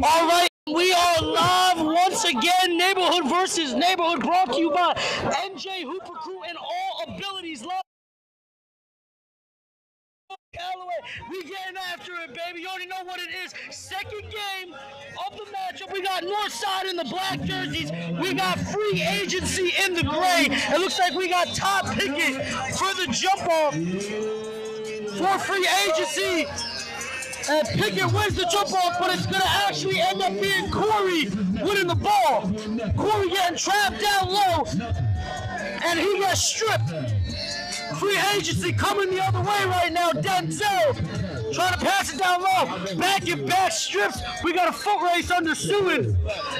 All right, we are live once again. Neighborhood versus Neighborhood, brought to you by NJ Hooper Crew and All Abilities. Love. We getting after it, baby. You already know what it is. Second game of the matchup. We got Northside in the black jerseys. We got Free Agency in the gray. It looks like we got Todd Pickett for the jump off for Free Agency. And Pickett wins the jump off, but it's going to actually end up being Corey winning the ball. Corey getting trapped down low, and he gets stripped. Free Agency coming the other way right now. Denzel trying to pass it down low. Back and back strips. We got a foot race under Sewin.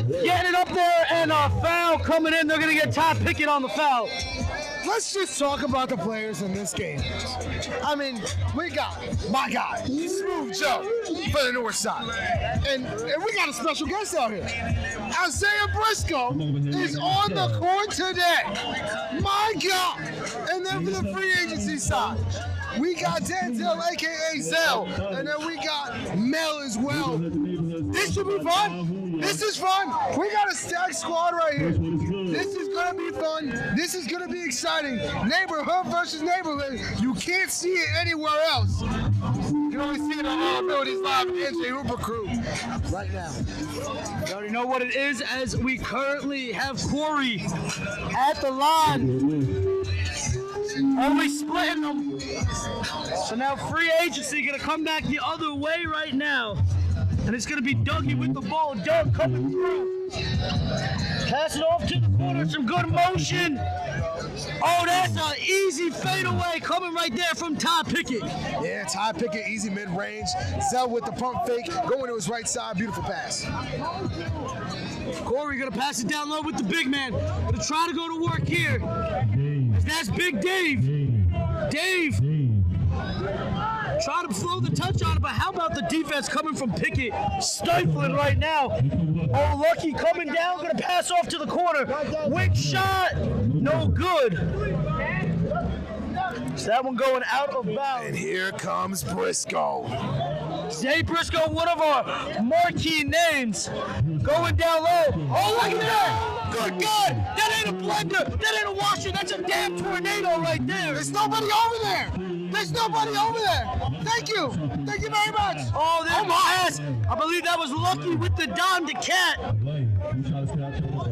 Getting it up there, and a foul coming in. They're going to get Todd Pickett on the foul. Let's just talk about the players in this game. I mean, we got my guy, Smooth Joe, for the north side. And we got a special guest out here. Isaiah Briscoe is on the court today. My God. And then for the Free Agency side, we got Denzel, a.k.a. Zell. And then we got Mel as well. This should be fun. This is fun. We got a stacked squad right here. This is going to be fun. This is going to be exciting. Neighborhood versus neighborhood. You can't see it anywhere else. You can only see it on All Abilities Live with NJ Hooper Crew right now. You already know what it is, as we currently have Corey at the line. Only splitting them. So now Free Agency going to come back the other way right now. And it's going to be Dougie with the ball. Doug coming through. Pass it off to the corner. Some good motion. Oh, that's an easy fadeaway coming right there from Todd Pickett. Yeah, Todd Pickett, easy mid-range. Zell with the pump fake. Going to his right side. Beautiful pass. Corey going to pass it down low with the big man. Going to try to go to work here. That's Big Dave. Dave. Trying to flow the touch on it, but how about the defense coming from Pickett? Stifling right now. Oh, Lucky coming down, gonna pass off to the corner. Weak shot, no good. So that one going out of bounds. And here comes Briscoe. Zay Briscoe, one of our marquee names, going down low. Oh, look at that! Good God! That ain't a blender! That ain't a washer! That's a damn tornado right there! There's nobody over there! There's nobody over there! Thank you! Thank you very much! Oh, there's my ass! I believe that was Lucky with the Don the Cat.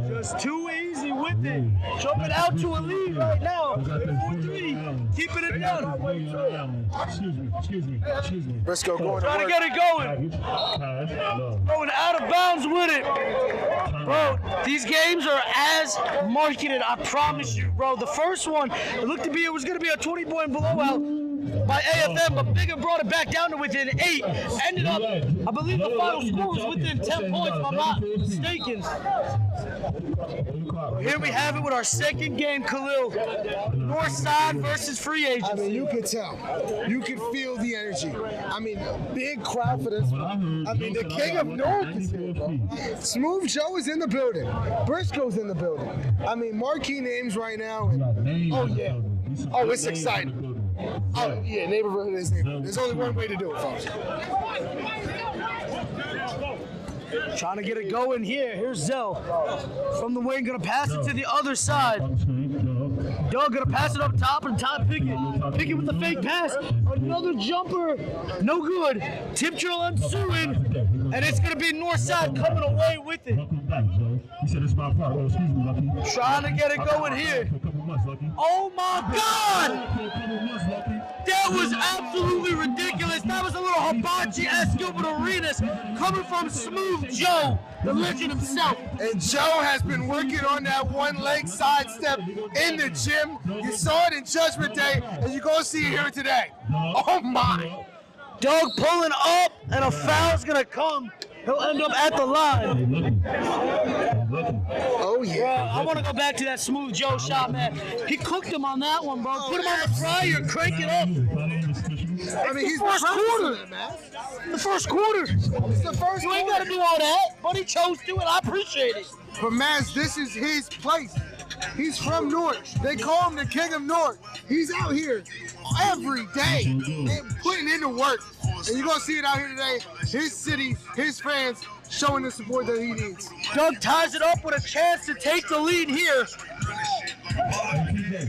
Just too easy with it. Jumping out to a lead right now. 4-3. Keeping it down. Excuse me. Briscoe going Trying to get it going. Going out of bounds with it. Bro, these games are as marketed, I promise you, bro. The first one, it was going to be a 20-point blowout by AFM, but Bigger brought it back down to within 8. Ended up, I believe the final score was within 10 points, if I'm not mistaken. Here we have it with our second game, Khalil. Northside versus Free Agency. I mean, you can tell. You can feel the energy. I mean, big crowd for this one. I mean, the King of North is here, bro. Smooth Joe is in the building. Briscoe's in the building. I mean, marquee names right now. Oh, yeah. Oh, it's exciting. Oh, yeah, neighborhood is neighborhood. There's only one way to do it, folks. Trying to get it going here. Here's Zell from the wing, gonna pass it to the other side. Doug gonna pass it up top, and Todd Pickett. Pickett with the fake pass. Another jumper, no good. Tip drill on Sewin, and it's gonna be Northside coming away with it. Trying to get it going here. Oh my God! That was absolutely ridiculous. That was a little hibachi-esque Gilbert Arenas coming from Smooth Joe, the legend himself. And Joe has been working on that one leg sidestep in the gym. You saw it in Judgment Day, and you're going to see it here today. Oh, my. Doug pulling up, and a foul's going to come. He'll end up at the line. Oh, yeah. Bro, I want to go back to that Smooth Joe shot, man. He cooked him on that one, bro. Put him on the fryer, crank it up. I mean, he's the first quarter. man. The first quarter. It's the first You ain't got to do all that, but he chose to, and I appreciate it. But, Maz, this is his place. He's from North. They call him the King of North. He's out here every day putting in the work. And you're going to see it out here today. His city, his fans, showing the support that he needs. Doug ties it up with a chance to take the lead here.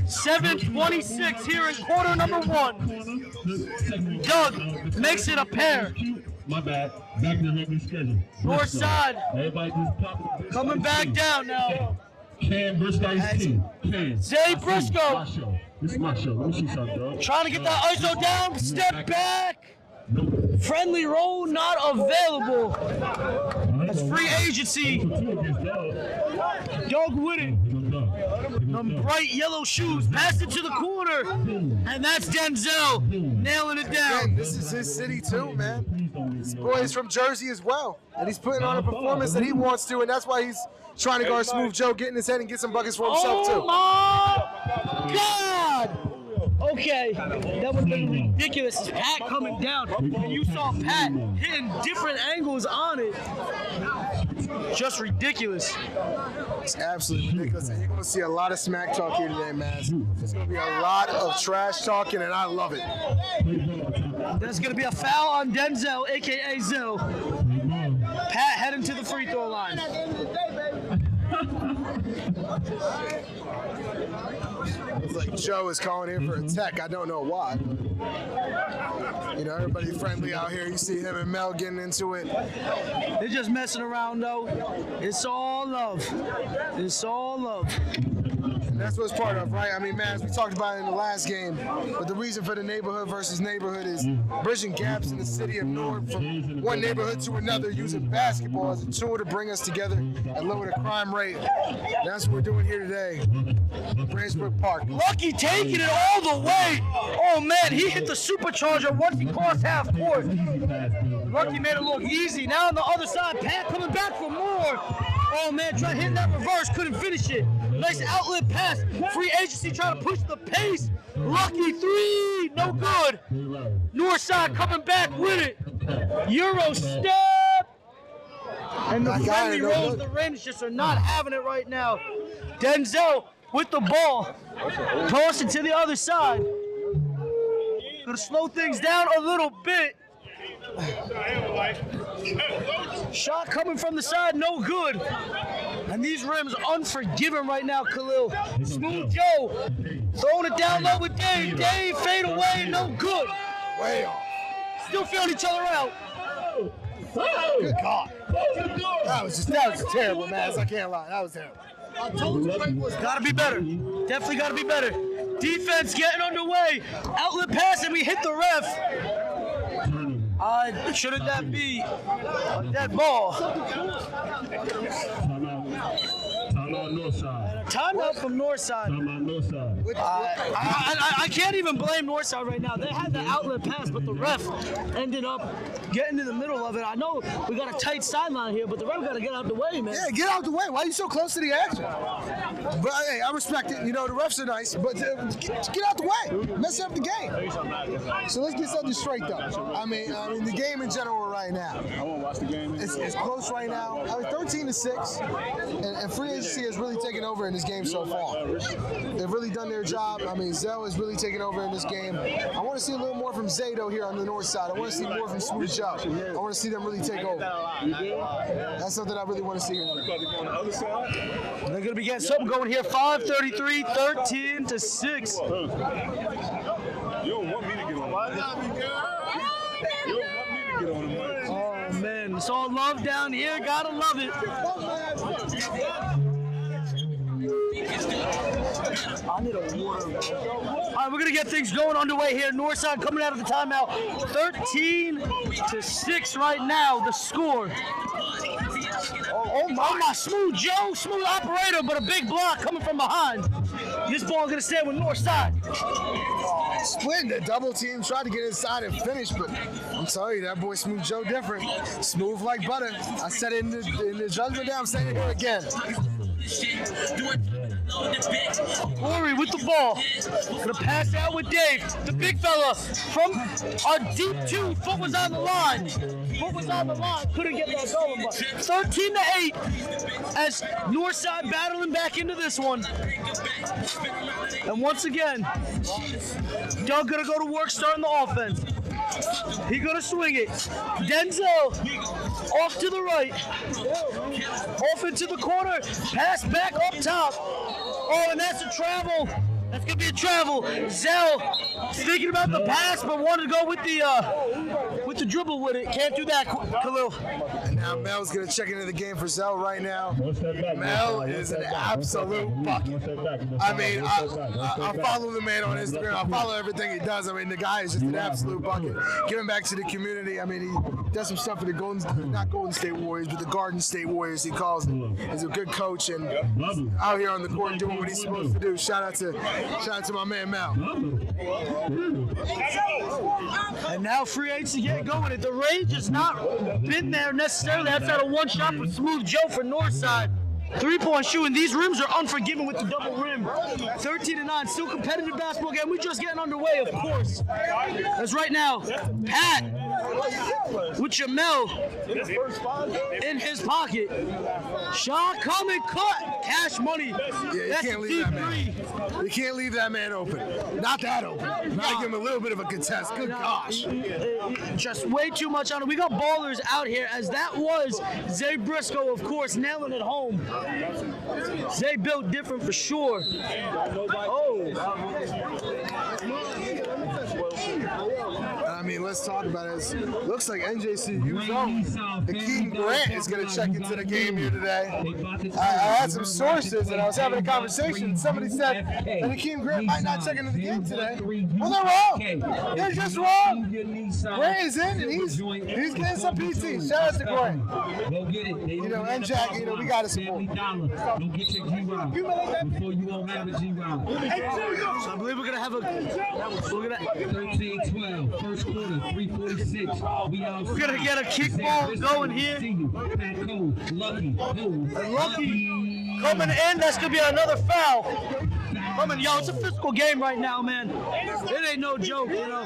7:26 here in quarter number 1. Doug makes it a pair. My bad. Back in the regular schedule. North side. Everybody just pop. Coming back down now. Cam Briscoe's team. Cam. Zay Briscoe. My show. This is my show. Let me see something, dog. Trying to get that ISO down. Step back. Friendly roll not available. That's free agency. Doug with it. Them bright yellow shoes. Pass it to the corner. And that's Denzel nailing it Again, down. this is his city too, man. This boy is from Jersey as well. And he's putting on a performance that he wants to, and that's why he's trying to guard Smooth Joe, get in his head and get some buckets for himself Oh too. my God! Okay, that would have been ridiculous. Pat coming down, and you saw Pat hitting different angles on it. Just ridiculous. It's absolutely ridiculous. And you're going to see a lot of smack talk here today, man. There's going to be a lot of trash talking, and I love it. There's going to be a foul on Denzel, a.k.a. Zill. Pat heading to the free throw line. It's like Joe is calling in for a tech. I don't know why. You know, everybody friendly out here. You see him and Mel getting into it. They're just messing around, though. It's all love. It's all love. And that's what it's part of, right? I mean, man, as we talked about in the last game, but the reason for the neighborhood versus neighborhood is bridging gaps in the city of North from one neighborhood to another, using basketball as a tool to bring us together and lower the crime rate. That's what we're doing here today. Branchbrook Park. Lucky taking it all the way. Oh, man, he hit the supercharger once he crossed half court. Lucky made it look easy. Now on the other side, Pat coming back for more. Oh, man, trying to hit that reverse, couldn't finish it. Nice outlet pass. Free agency trying to push the pace. Lucky three, no good. Northside coming back with it. Euro step. And the friendly rolls, the Rams just are not having it right now. Denzel with the ball. Toss it to the other side. Gonna slow things down a little bit. Shot coming from the side, no good. And these rims unforgiving right now, Khalil. Smooth Joe throwing it down low with Dave. Dave fade away, no good. Way off. Still feeling each other out. Good God. That was terrible, man. I can't lie. That was terrible. Gotta be better. Definitely gotta be better. Defense getting underway. Outlet pass and we hit the ref. Shouldn't that be a dead ball? Timeout Northside. Timeout from Northside. Timeout Northside. I can't even blame Northside right now. They had the outlet pass, but the ref ended up getting in the middle of it. I know we got a tight sideline here, but the ref got to get out the way, man. Yeah, get out the way. Why are you so close to the action? But hey, I respect it. You know, the refs are nice, but get out the way. Mess up the game. So let's get something straight, though. I mean, the game in general right now. I want to watch the game. It's close right now. I mean, 13-6, and free agency has really taken over in this game so far. They've really done their job. I mean, Zell has really taken over in this game. I want to see a little more from Zato here on the north side. I want to see more from Smooth Joe. I want to see them really take over. That's something I really want to see here. They're going to be getting something going here. 5:33, 13-6. You don't want me to get on. You don't want me to get on the mic. Oh, man. It's all love down here. Gotta love it. I need a water. All right, we're going to get things going underway here. Northside coming out of the timeout. 13-6 right now, the score. Oh my, Smooth Joe, smooth operator, but a big block coming from behind. This ball going to stay with Northside. Splitting the double team, tried to get inside and finish, but I'm telling you, that boy Smooth Joe different. Smooth like butter. I said it in the judgment day, I'm saying it here again. Corey with the ball. Gonna pass out with Dave. The big fella from our deep two. Foot was on the line. Couldn't get that going, but 13-8 as Northside battling back into this one. And once again, Doug gonna go to work starting the offense. He gonna swing it. Denzel off to the right. Off into the corner. Pass back up top. Oh, and that's a travel. That's gonna be a travel. Zell thinking about the pass, but wanted to go with the dribble with it. Can't do that, Khalil. And now Mel's gonna check into the game for Zell right now. Mel is an absolute bucket. I mean, I follow the man on Instagram. I follow everything he does. I mean, the guy is just an absolute bucket. Giving back to the community. I mean, he does some stuff for the not Golden State Warriors, but the Garden State Warriors, he calls them. He's a good coach and out here on the court doing what he's supposed to do. Shout out to my man Mel. And now free agency get going. The range has not been there necessarily outside of one shot for Smooth Joe for Northside. 3-point shooting. These rims are unforgiving with the double rim. 13-9. Still competitive basketball game. We're just getting underway, of course. As right now, Pat with Jamel in his pocket. Shot coming, cut. Cash money. Yeah, you can't leave that man. You can't leave that man open. Not that open. You gotta give him a little bit of a contest. Good gosh. Just way too much on it. We got ballers out here, as that was Zay Briscoe, of course, nailing it home. Zay built different for sure. Oh. I mean, let's talk about it. Looks like NJCU's own Hakeem Grant is going to check into the game here today. I had some sources, and I was having a conversation. Somebody said that Hakeem Grant might not check into the game today. Well, they're wrong. They're just wrong. Grant is in, and he's getting some PT. Shout out to Grant. You know, and Jack, you know, we got to support. Don't get your G-Round before you won't have a G-Round. So I believe we're going to have a... 13-12, first quarter, 3:46. We're going to get a kickball going here. Lucky coming in. That's going to be another foul. Yo, it's a physical game right now, man. It ain't no joke, you know.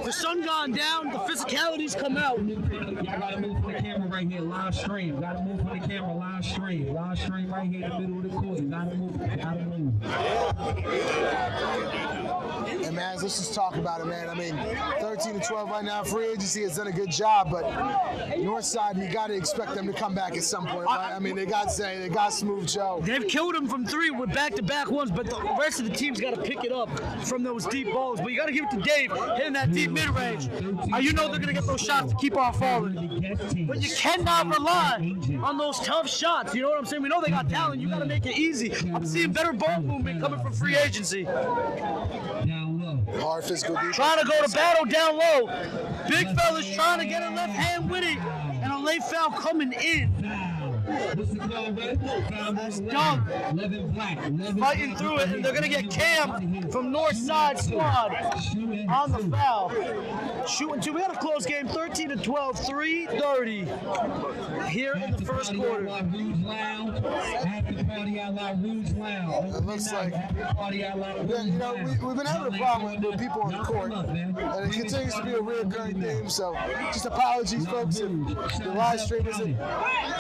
The sun gone down, the physicalities come out. Y'all gotta move from the camera right here, live stream. Gotta move from the camera, live stream. Live stream right here in the middle of the court. Gotta move. And man, let's just talk about it, man. I mean, 13-12 right now. Free agency has done a good job, but Northside, you got to expect them to come back at some point, right? I mean, they got Zay, they got Smooth Joe. They've killed him from three with back-to-back ones, but the rest of the team's got to pick it up from those deep balls. But you got to give it to Dave hitting that deep mid-range. You know they're going to get those shots to keep on falling. But you cannot rely on those tough shots. You know what I'm saying? We know they got talent. You got to make it easy. I'm seeing better ball movement coming from free agency. Hard physical defense. Trying to go to battle down low. Big fella's trying to get a left hand with it. And a late foul coming in. That's Doug fighting through it, and they're going to get Cam from Northside squad on the foul. Shooting two. We got a close game, 13-12, 3:30 here in the first quarter. It looks like, you know, we've been having a problem with people on the court, and it continues to be a reoccurring theme. So, just apologies, folks, if the live stream isn't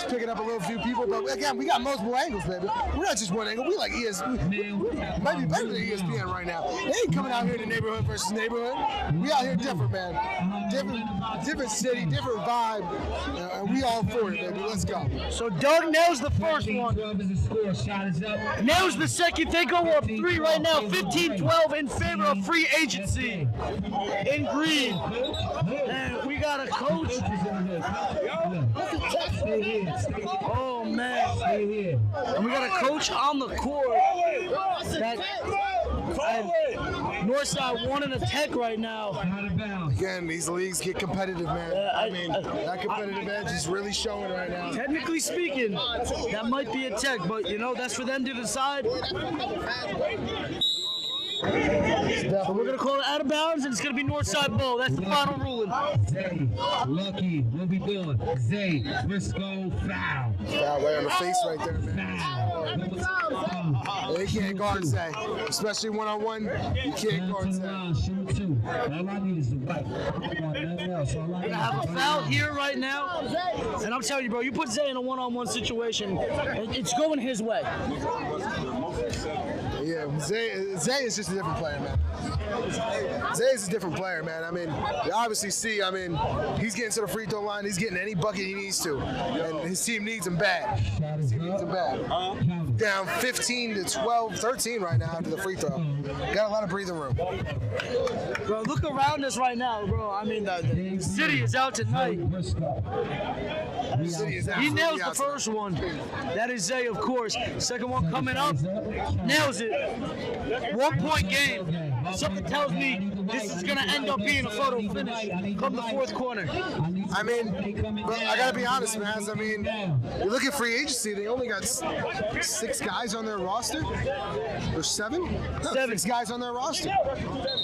picking up a few people. But again, we got multiple angles, baby. We're not just one angle. We like ESPN. Might be better than ESPN right now. They ain't coming out here to neighborhood versus neighborhood. We out here different, man. Different city, different vibe, and we all for it, baby. Let's go. So Doug nails the first one. Nails the second. They go up three right now. 15-12 in favor of free agency in green. And we got a coach. Oh man. And we got a coach on the court that Northside wanting a tech right now. Again, these leagues get competitive, man. I mean, that competitive edge is really showing right now. Technically speaking, that might be a tech, but you know, that's for them to decide. So we're going to call it out of bounds, and it's going to be Northside ball. That's the final ruling. Zay, Lucky, what we doing? Zay, Briscoe, foul. Foul right on the face right there, man. They can't guard Zay, especially one-on-one. You can't guard Zay. All I need is the right. We're going to have a foul here right now. And I'm telling you, bro, you put Zay in a one-on-one situation, it's going his way. Yeah, Zay is just a different player, man. Zay is a different player, man. I mean, you obviously see, I mean, he's getting to the free throw line. He's getting any bucket he needs to. And his team needs him bad. His team needs him bad. Down 15 to 12, 13 right now after the free throw. Got a lot of breathing room. Bro, look around us right now, bro. I mean, the city is out tonight. The city is He nails the out first one. That is Zay, of course. Second one coming up, nails it. 1 point game. Something tells me this is going to end up being a photo finish come the fourth quarter. I mean, I got to be honest, man. I mean, you look at free agency, they only got 6 guys on their roster. Or 7? 6 guys on their roster.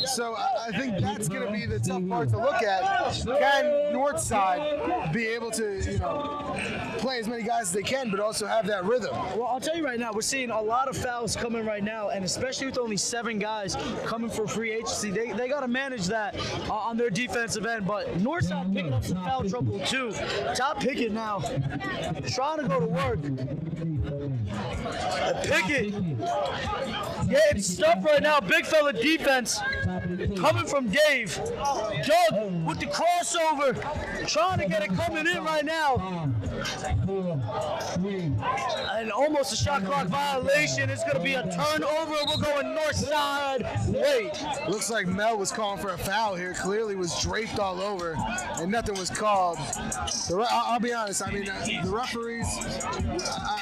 So I think that's going to be the tough part to look at. Can Northside be able to, you know, play as many guys as they can, but also have that rhythm? Well, I'll tell you right now, we're seeing a lot of fouls coming right now, and especially with only 7 guys coming for free agency, they got to manage that on their defensive end. But Northside picking up some foul trouble too. Top Pickett now, trying to go to work. Pickett getting stuff right now. Big fella defense coming from Dave. Doug with the crossover, trying to get it coming in right now. And almost a shot clock violation. It's going to be a turnover. We're going north side. Wait. Looks like Mel was calling for a foul here. Clearly was draped all over, and nothing was called. I'll be honest. I mean, the referees,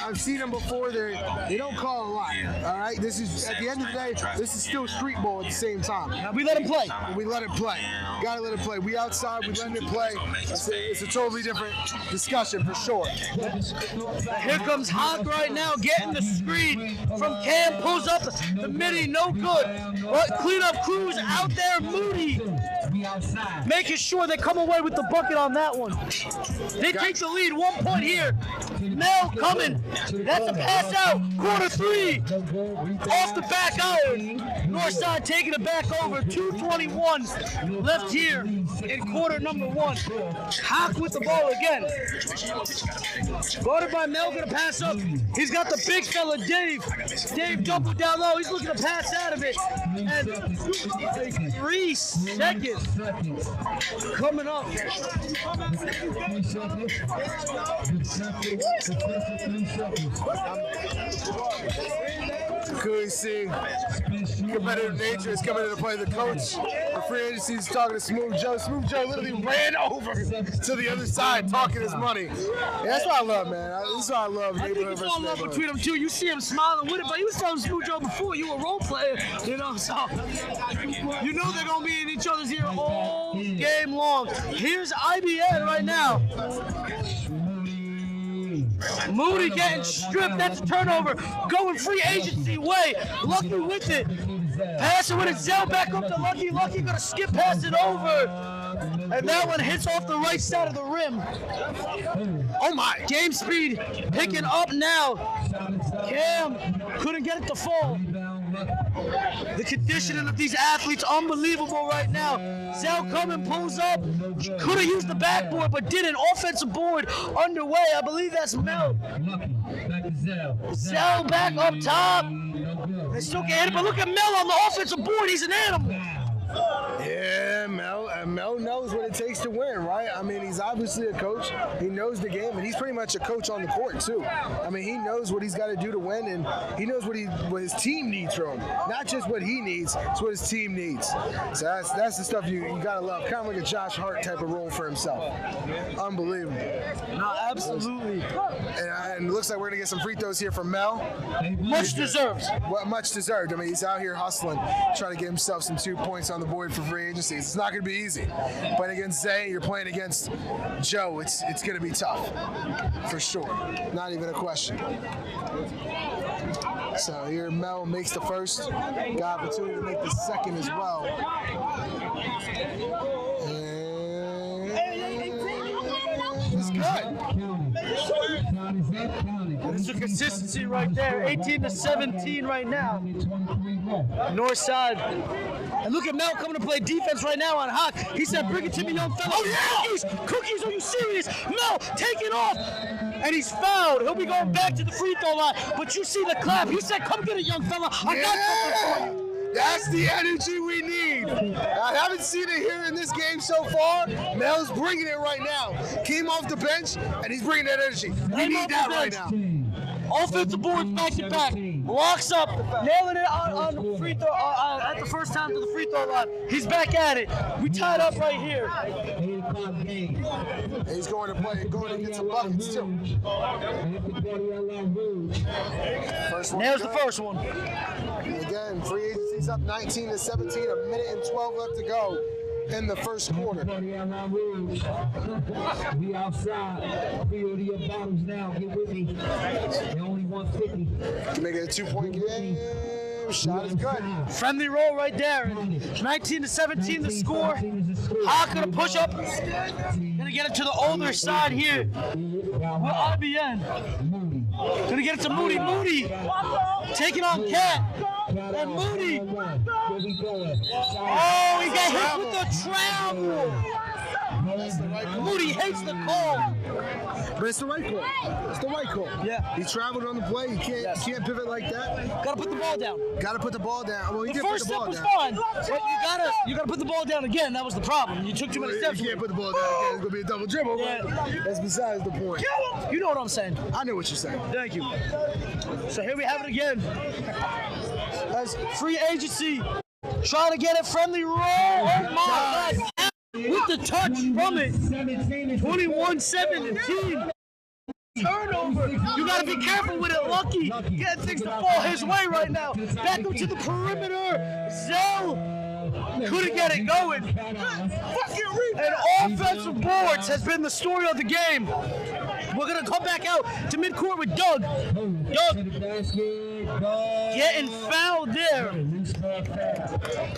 I've seen them before. They don't call a lot. All right. This is, at the end of the day, this is still street ball at the same time. Now we let him play. We let it play. Gotta let it play. We outside. We let it play. It's a totally different discussion for sure. Here comes Hawk right now, getting the screen from Cam, pulls up the midi, no good. But cleanup crews out there, Moody, making sure they come away with the bucket on that one. They take the lead, 1 point here. Mel coming, that's a pass out, quarter 3, off the back iron. Northside taking it back over, 2:21 left here in quarter number 1. Hawk with the ball again. Guarded by Mel, gonna pass up. He's got the big fella, Dave. Dave double down low. He's looking to pass out of it. And 3 seconds coming up. Clearly seeing competitive nature is coming into play. The coach for free agency is talking to Smooth Joe. Smooth Joe literally ran over to the other side talking his money. Yeah, that's what I love, man. This is what I love. I think it's all love between them two. You see him smiling with it, but he was telling Smooth Joe before you a role player, you know, so you know they're gonna be in each other's ear all game long. Here's IBN right now. Moody getting stripped. That's a turnover. Going free agency way. Lucky with it. Passing with it. Zell back up to Lucky. Lucky gonna skip past it over. And that one hits off the right side of the rim. Oh my. Game speed picking up now. Cam couldn't get it to fall. The conditioning of these athletes, unbelievable right now. Zell coming, pulls up. Could have used the backboard, but didn't. Offensive board underway. I believe that's Mel. Zell back up top. They still can't hit it, but look at Mel on the offensive board. He's an animal. Yeah, Mel knows what it takes to win, right? I mean, he's obviously a coach. He knows the game, and he's pretty much a coach on the court, too. I mean, he knows what he's got to do to win, and he knows what his team needs from him. Not just what he needs, it's what his team needs. So that's the stuff you got to love. Kind of like a Josh Hart type of role for himself. Unbelievable. No, absolutely. And it looks like we're going to get some free throws here from Mel. Much deserved. Well, much deserved. I mean, he's out here hustling, trying to get himself some 2 points on the board for free agency. It's not going to be easy. Playing against Zay, you're playing against Joe. It's going to be tough, for sure. Not even a question. So here Mel makes the first. Got opportunity to make the second as well. And it's good. That's the consistency right there. 18-17 right now. North side. And look at Mel coming to play defense right now on Hawk. He said, bring it to me, young fella. Oh, yeah! Cookies, are you serious? Mel, take it off. And he's fouled. He'll be going back to the free throw line. But you see the clap. He said, come get it, young fella. I got something for you. That's the energy we need. I haven't seen it here in this game so far. Mel's bringing it right now. Came off the bench, and he's bringing that energy. We need that right now. Offensive boards back to back. Locks up. Nailing it on free throw at the first time to the free throw line. He's back at it. We tied up right here. He's going to play, going to get some buckets too. Nails the first one. Again, free agency's up 19-17, a minute and 12 left to go in the first quarter. We outside. Pre-order your bottles now. Get with me. They only 150. Can make it a 2-point game. Shot is good. Friendly roll right there. 19-17 the score. Hawk gonna push up. Gonna get it to the older side here. With IBN. Gonna get it to Moody. Moody taking on Cat. And Moody. Oh, he got hit with the travel. Moody hates the call. But it's the right call. It's the right call. Yeah. He traveled on the play. You can't pivot like that. Gotta put the ball down. Gotta put the ball down. Well, he The did first put the step ball was down. fine, but you gotta put the ball down again. That was the problem. You took too many steps. You can't put the ball down again. It's gonna be a double dribble. Yeah. But that's besides the point. You know what I'm saying. I know what you're saying. Thank you. So here we have it again. As free agency trying to get a friendly roll. Oh my God. With the touch from it. 21-17. Turnover. You got to be careful with it. Lucky getting things to fall his way right now. Back up to the perimeter. Zell couldn't get it going. And offensive boards has been the story of the game. We're going to come back out to midcourt with Doug. Doug getting fouled there.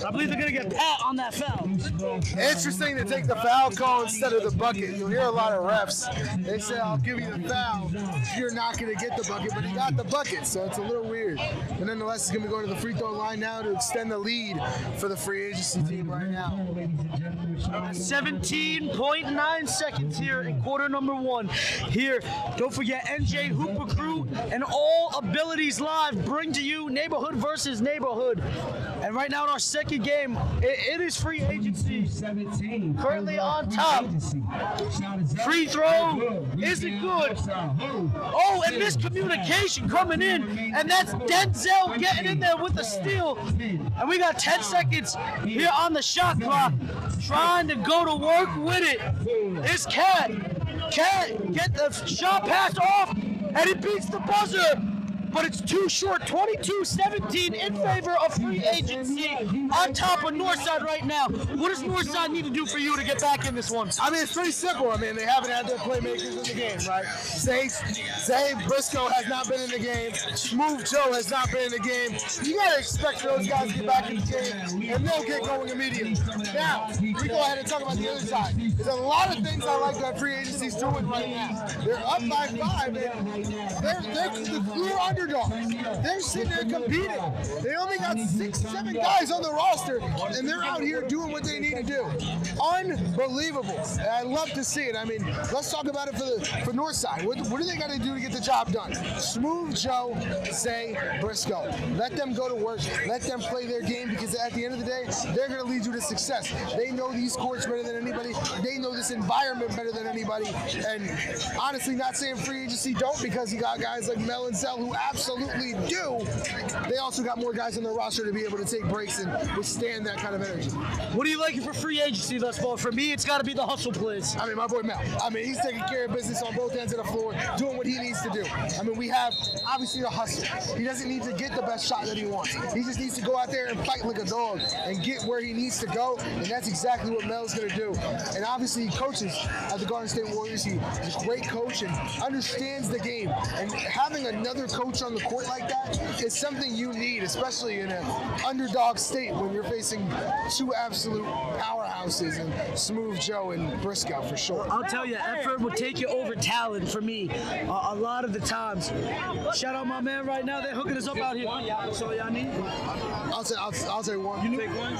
I believe they're going to get Pat on that foul. Interesting to take the foul call instead of the bucket. You'll hear a lot of refs. They say, I'll give you the foul. You're not going to get the bucket, but he got the bucket, so it's a little weird. But nonetheless, he's going to be going to the free throw line now to extend the lead for the free agency team right now. 17.9 seconds here in quarter number one. Here, don't forget NJ Hooper Crew and All Abilities Live bring to you neighborhood versus neighborhood. And right now in our second game, it is free agency. Currently on top. Free throw isn't good. Oh, and miscommunication coming in. And that's Denzel getting in there with the steal. And we got 10 seconds here on the shot clock. Trying to go to work with it. It's Cat. Cat, get the shot pass off, and he beats the buzzer. But it's too short. 22-17 in favor of free agency on top of Northside right now. What does Northside need to do for you to get back in this one? I mean, it's pretty simple. I mean, they haven't had their playmakers in the game, right? Zay Briscoe has not been in the game. Smooth Joe has not been in the game. You got to expect those guys to get back in the game, and they'll get going immediately. Now, we go ahead and talk about the other side. There's a lot of things I like that free agency's doing right now. They're up by 5, and they're the clear underdogs. They're sitting there competing. They only got 6-7 guys on the roster, and they're out here doing what they need to do. Unbelievable. And I love to see it. I mean, let's talk about it for Northside. What do they got to do to get the job done? Smooth Joe, Zay Briscoe. Let them go to work. Let them play their game, because at the end of the day, they're going to lead you to success. They know these courts better than anybody. They know this environment better than anybody. And honestly, not saying free agency don't, because you got guys like Mel and Zell who absolutely do. They also got more guys on their roster to be able to take breaks and withstand that kind of energy. What are you liking for free agency thus far? For me, it's got to be the hustle plays. I mean, my boy Mel. I mean, he's taking care of business on both ends of the floor, doing what he needs to do. I mean, we have obviously the hustle. He doesn't need to get the best shot that he wants. He just needs to go out there and fight like a dog and get where he needs to go, and that's exactly what Mel's going to do. And obviously, he coaches at the Garden State Warriors. He's a great coach and understands the game. And having another coach on the court like that is something you need, especially in an underdog state when you're facing two absolute powerhouses in Smooth Joe and Briscoe for sure. I'll tell you, effort will take you over talent for me a lot of the times. Shout out my man right now. They're hooking us up out here. That's all y'all need. I'll say one. You take one?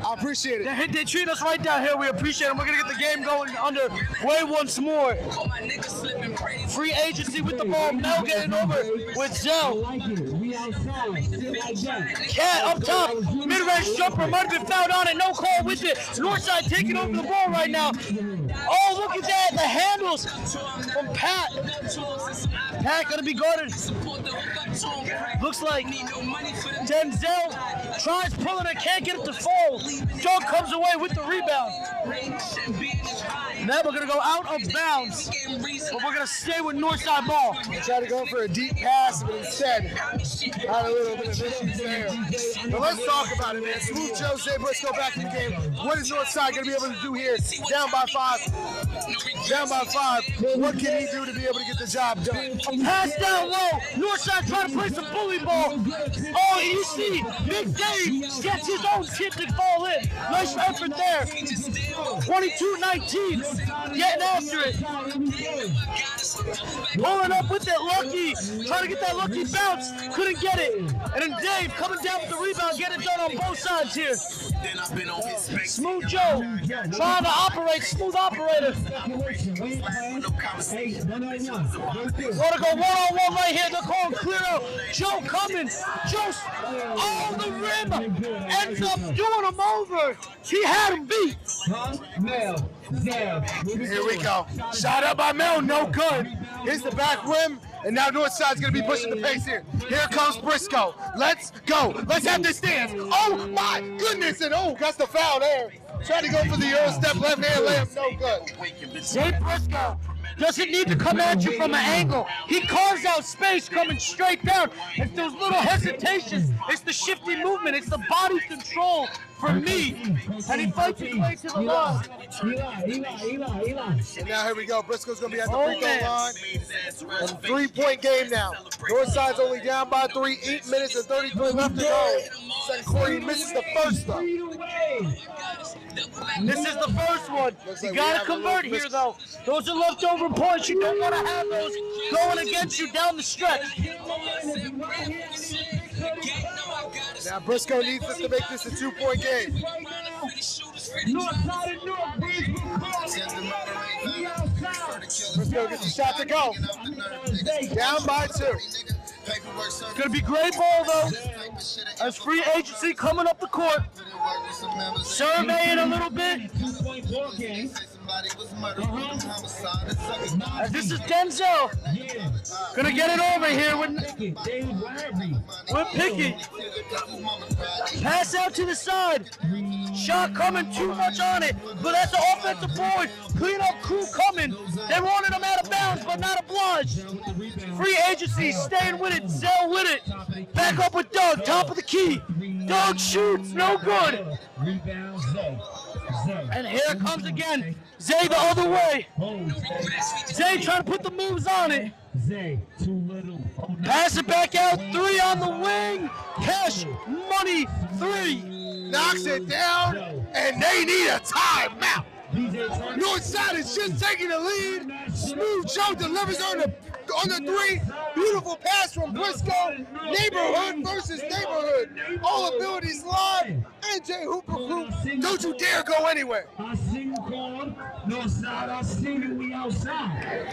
I appreciate it. They treat us right down here. We appreciate them. We're going to get the game going underway once more. Free agency with the ball. Mel getting over with Zell. Cat up top. Mid-range jumper. Might have been fouled on it. No call with it. Northside taking over the ball right now. Oh, look at that. The handles from Pat. Pat going to be guarded. Looks like Denzel tries pulling it. Can't get it to fall. Doug comes away with the rebound. Now we're going to go out of bounds, but we're going to stay with Northside ball. Try to go for a deep pass, but instead had a little bit of issues there. But let's talk about it, man. Smooth Joe, Zay Briscoe back in the game. What is Northside going to be able to do here? Down by 5. Down by 5. What can he do to be able to get the job done? Pass down low. Northside trying to play some bully ball. Oh, and you see Big Dave gets his own tip to fall in. Nice effort there. 22-19. Getting after it. Pulling up with it, Lucky. Trying to get that lucky bounce. Couldn't get it. And then Dave coming down with the rebound. Get it done on both sides here. Smooth Joe trying to operate. Smooth operator. Want to go one-on-one right here. They're calling clear out. Joe coming. Joe, oh, the rim ends up doing him over. He had him beat. Here we go. Shot up by Mel, no good. Here's the back rim, and now Northside's going to be pushing the pace here. Here comes Briscoe. Let's go. Let's have this dance. Oh, my goodness. And, oh, that's the foul there. Trying to go for the Euro step, left hand layup, no good. Zay Briscoe doesn't need to come at you from an angle. He carves out space coming straight down. It's those little hesitations. It's the shifty movement. It's the body control for me. And he fights his way to the line. And now here we go. Briscoe's going to be at the free throw line. And 3-point game now. Northside's only down by 3. 8 minutes and 33 left to go. Second quarter, he misses the first though. This is the first one. You got to convert here, though. Those are leftover points. You don't want to have those going against you down the stretch. Now Briscoe needs us to make this a 2-point game. Briscoe gets a shot to go. Down by 2. It's going to be great ball, though, as free agency coming up the court. Surveying a little bit. As this is Denzel. Gonna get it over here with Pickett. Pass out to the side. Shot coming, too much on it. But that's the offensive board. Clean up crew coming. They wanted him out of bounds, but not obliged. Free agency, staying with it. Zell with it. Back up with Doug, top of the key. Doug shoots, no good. And here comes again. Zay the other way. Zay trying to put the moves on it. Pass it back out. 3 on the wing. Cash money 3. Knocks it down, and they need a timeout. Northside is just taking the lead. Smooth Joe delivers on the 3. Beautiful pass from Briscoe. Neighborhood versus neighborhood. All abilities live. NJ Hooper Crew. Don't you dare go anywhere. I sing called Northside. I sing it, we outside.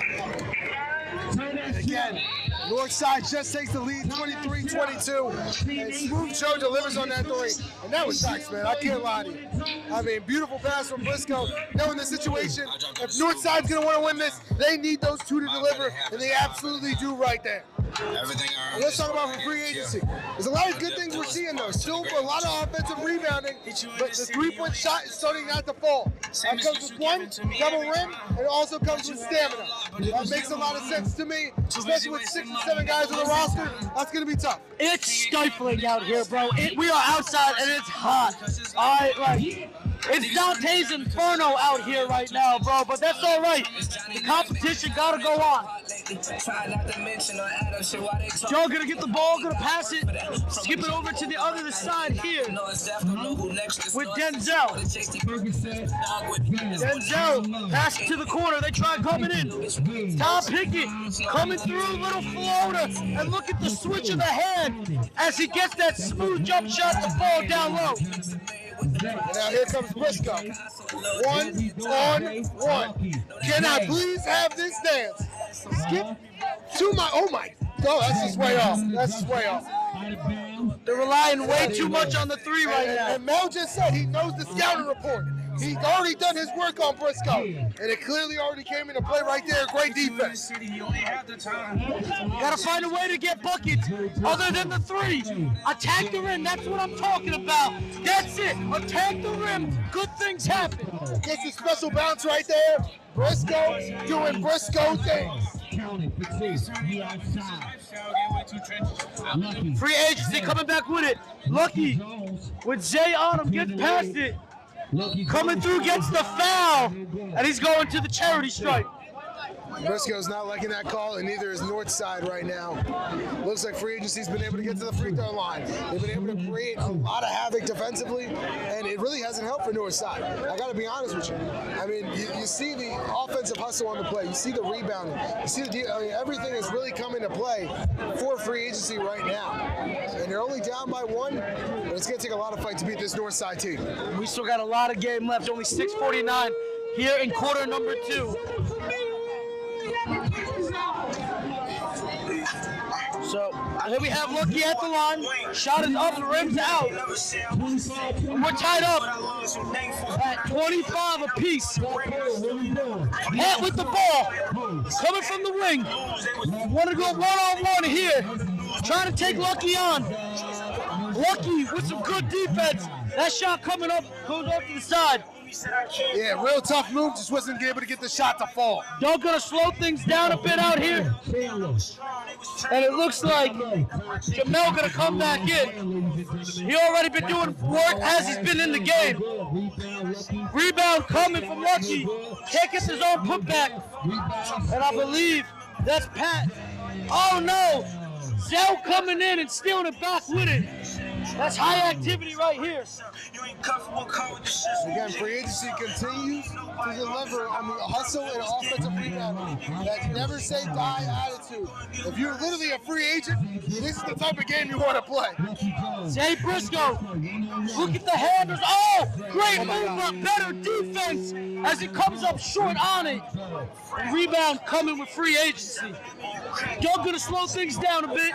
And again, Northside just takes the lead 23-22. And Smooth Joe delivers on that 3. And that was nice, man. I can't lie to you. I mean, beautiful pass from Briscoe. Knowing the situation, if Northside's going to want to win this, they need those 2 to deliver, and they absolutely do right there. And let's talk about free agency. There's a lot of good things we're seeing, though. Still a lot of offensive rebounding, but the 3-point shot is starting not to fall. That comes with 1, double rim, and it also comes with stamina. That makes a lot of sense to me, especially with 6 and 7 guys on the roster. That's going to be tough. It's stifling out here, bro. We are outside, and it's hot. It's Dante's Inferno out here right now, bro, but that's all right. The competition got to go on. Joe gonna get the ball, gonna pass it, skip it over to the other side here with Denzel. Denzel pass it to the corner. They try coming in. Tom Pickett coming through, little floater, and look at the switch of the hand as he gets that smooth jump shot to fall down low. And now here comes Briscoe. 1-on-1. Can I please have this dance? Skip to my, oh my, oh, that's just way off. That's just way off. They're relying way too much on the three right now. And Mel just said he knows the scouting report. He's already done his work on Briscoe. And it clearly already came into play right there. Great defense. Gotta find a way to get buckets other than the three. Attack the rim, that's what I'm talking about. That's it, attack the rim, good things happen. Gets a special bounce right there. Briscoe doing Briscoe things. Free agency coming back with it. Lucky with Zay on him, gets past it. Coming through, gets the foul, and he's going to the charity stripe. Briscoe's not liking that call, and neither is Northside right now. Looks like free agency's been able to get to the free throw line. They've been able to create a lot of havoc defensively, and it really hasn't helped for Northside. I got to be honest with you. I mean, you see the offensive hustle on the play. You see the rebounding. You see everything is really coming to play for free agency right now. And they're only down by one, but it's going to take a lot of fight to beat this Northside team. We still got a lot of game left, only 6:49 here in quarter number 2. So here we have Lucky at the line. Shot is up, the rim's out. We're tied up at 25 apiece. Pat with the ball, coming from the wing. Want to go one-on-one here. Trying to take Lucky on. Lucky with some good defense. That shot coming up, goes off to the side. Yeah, real tough move, just wasn't able to get the shot to fall. Doug gonna slow things down a bit out here. And it looks like Jamel gonna come back in. He already been doing work as he's been in the game. Rebound coming from Lucky. Can't get his own putback. And I believe that's Pat. Oh no! Zell coming in and stealing it back with it. That's high activity right here. Again, free agency continues to deliver on the hustle and offensive rebounding. That never say die attitude. If you're literally a free agent, this is the type of game you want to play. Zay Briscoe, look at the handles. Oh, great move, but better defense as it comes up short on it. Rebound coming with free agency. Doug gonna slow things down a bit.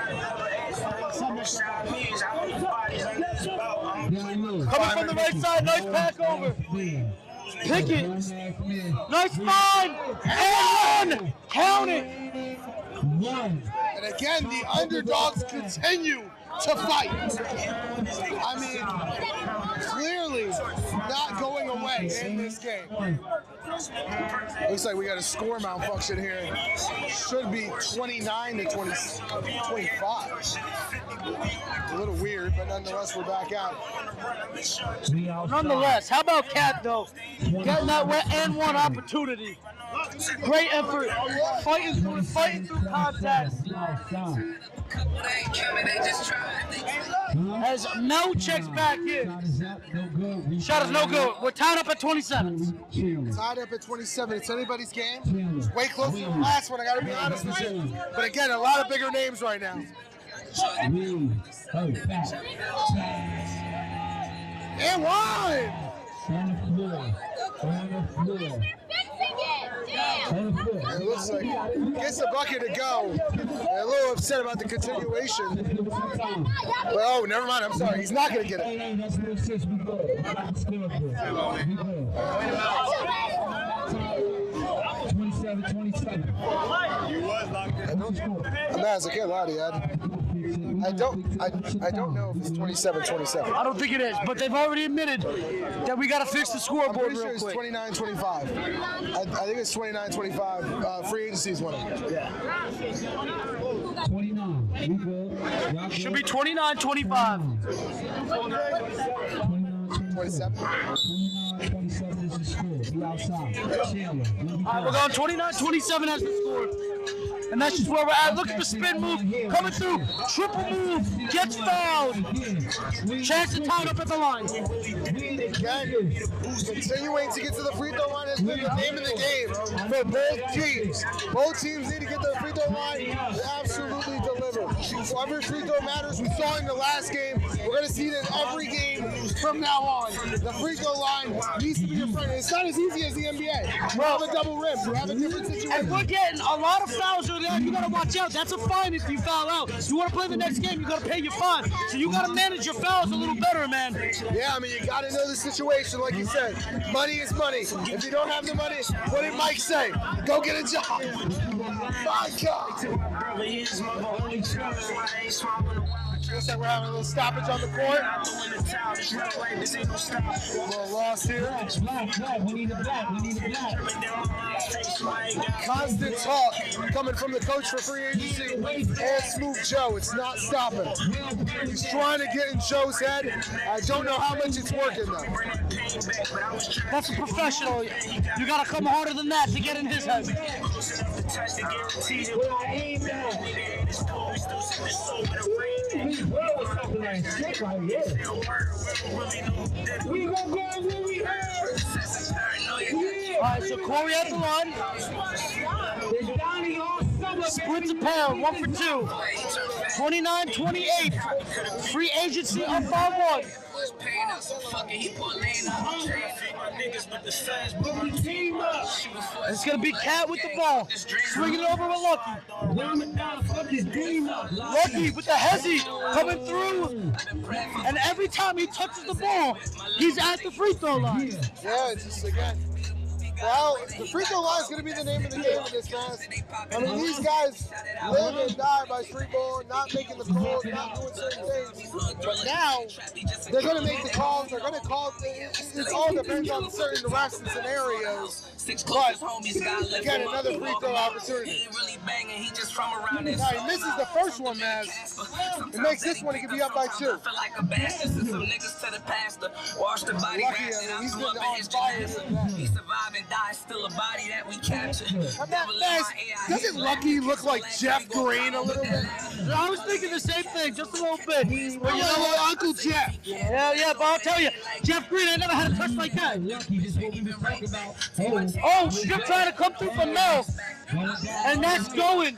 Coming from the right side, nice pack over. Pickett, nice find, and one, count it. And again, the underdogs continue to fight. I mean, clearly not going away in this game. Looks like we got a score malfunction here. Should be 29 to 25. A little weird, but nonetheless, we're back out. Nonetheless, how about Cat though? Getting that and one opportunity. Great effort, fighting through contact. As Mel checks back in. Shot is no good. We're tied up at 27. Tied up at 27. It's anybody's game. It's way closer than the last one, I gotta be honest with you. But again, a lot of bigger names right now. And one! It looks like gets the bucket to go. They're a little upset about the continuation. But oh, never mind. I'm sorry. He's not going to get it. 27. I'm as I can't lie to you. I don't know if it's 27-27. I don't think it is, but they've already admitted that we got to fix the scoreboard I'm pretty sure real quick. It's 29-25. I think it's 29-25. Free agency's winning. Yeah. 29. Should be 29-25. 27. 27 is the score. You outside. All right, we're going 29-27 as the score. And that's just where we're at. Look at the spin move coming through. Triple move, gets fouled. Chance to tie it up at the line. Continuing to get to the free throw line has been the name of the game for both teams. Both teams need to get to the free throw line and absolutely deliver. So every free throw matters. We saw in the last game. We're going to see that every game from now on. The free throw line needs to be your friend. It's not as easy as the NBA. You have a double rim. You have a different situation. And we're getting a lot of fouls over there. You got to watch out. That's a fine if you foul out. You want to play the next game, you got to pay your fine. So you got to manage your fouls a little better, man. Yeah, I mean, you got to know the situation, like you said. Money is money. If you don't have the money, what did Mike say? Go get a job. My God. Looks like we're having a little stoppage on the court. A little loss here. We need a black. Constant talk coming from the coach for free agency and Smooth Joe. It's not stopping. He's trying to get in Joe's head. I don't know how much it's working though. That's a professional. You got to come harder than that to get in his head. All right, so Corey at the line. Splits a pound, 1 for 2. 29-28. Free agency up by 1. It's going to be Cat with the ball. Swinging it over with Lucky. Lucky with the hezzy coming through. And every time he touches the ball, he's at the free throw line. Yeah, it's just again. Well, the free throw line is going to be the name of the game in this match. I mean, these guys live and die by free ball, not making the calls, not doing certain things. But now, they're going to make the calls. They're going to call. It all depends on certain refs and scenarios. But, again, another free throw opportunity. Now, he misses the first one, Maz. It makes this one, he could be up by 2. Lucky, I mean, he's been on fire with that. Doesn't Lucky look like Jeff Green a little bit? I was thinking the same thing, just a little bit. But you know what, Uncle Jeff? Yeah, but I'll tell you, Jeff Green, I never had a touch like that. Oh, Strip trying to come through from Mel. And that's going.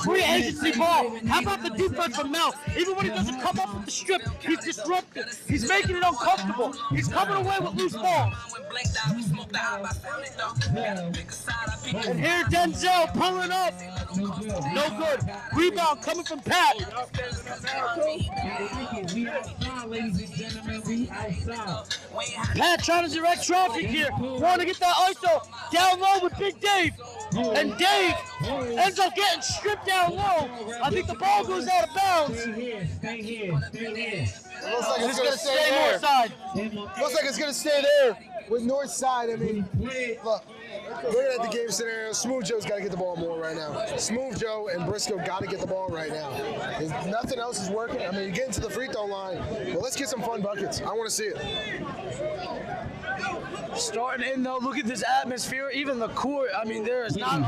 Free agency ball. How about the defense from Mel? Even when he doesn't come up with the strip, he's disruptive. He's making it uncomfortable. He's coming away with loose balls. And here Denzel pulling up. No good. Rebound coming from Pat. Pat trying to direct traffic here. Trying to get that ISO down low with Big Dave. And Dave ends up getting stripped down low. I think the ball goes out of bounds. Stay here. It looks like it's going to stay Stay there. north side. Looks like it's going to stay there with north side. I mean, look, looking at the game scenario, Smooth Joe's got to get the ball more right now. Smooth Joe and Briscoe got to get the ball right now. Nothing else is working. I mean, you get into the free throw line. Well, let's get some fun buckets. I want to see it. Starting in though, look at this atmosphere. Even the court, I mean, there is not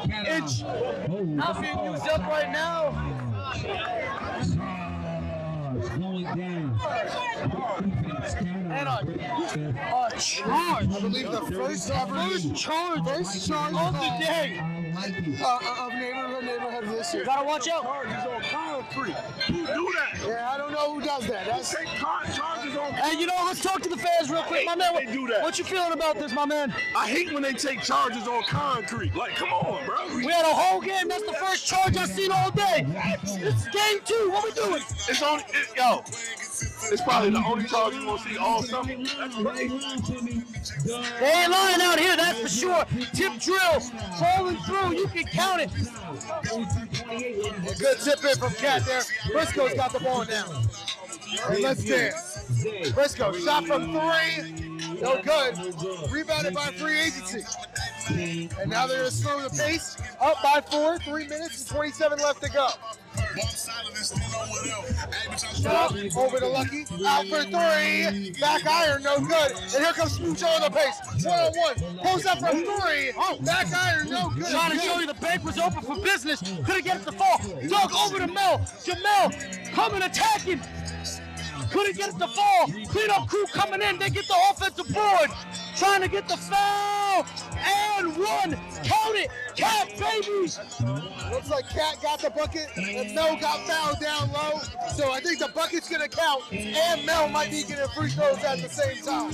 an inch not being used up right now. And a charge. I believe the first charge of the day of neighborhood this year. Gotta watch out. Charges on concrete. Who do that? Yeah, I don't know who does that. That's Take charges on. Hey, you know, let's talk to the fans real quick, my man. They do that. What you feeling about this, my man? I hate when they take charges on concrete. Like, come on, bro. We had a whole game. That's the first charge I've seen all day. It's game 2. What we doing? It's only, it's probably the only charge you won't see all summer. That's crazy. They ain't lying out here, that's for sure. Tip drill, falling through, you can count it. a good tip in from Cat there. Briscoe's got the ball now. And let's dance. Briscoe, shot from 3. No good. Rebounded by free agency. And now they're going to slow the pace. Up by 4. 3 minutes and 27 left to go. Over to Lucky. Out for three. Back iron, no good. And here comes Smooth Joe on the pace. 1-on-1. Post up for three. Back iron, no good. Trying to show you the bank was open for business. Couldn't get it to fall. Dug over to Mel. Jamel coming attacking. Couldn't get it to fall. Cleanup crew coming in. They get the offensive board. Trying to get the foul. And one. Count it. Cat, baby. Looks like Cat got the bucket and Mel got fouled down low. So I think the bucket's going to count. And Mel might be getting free throws at the same time.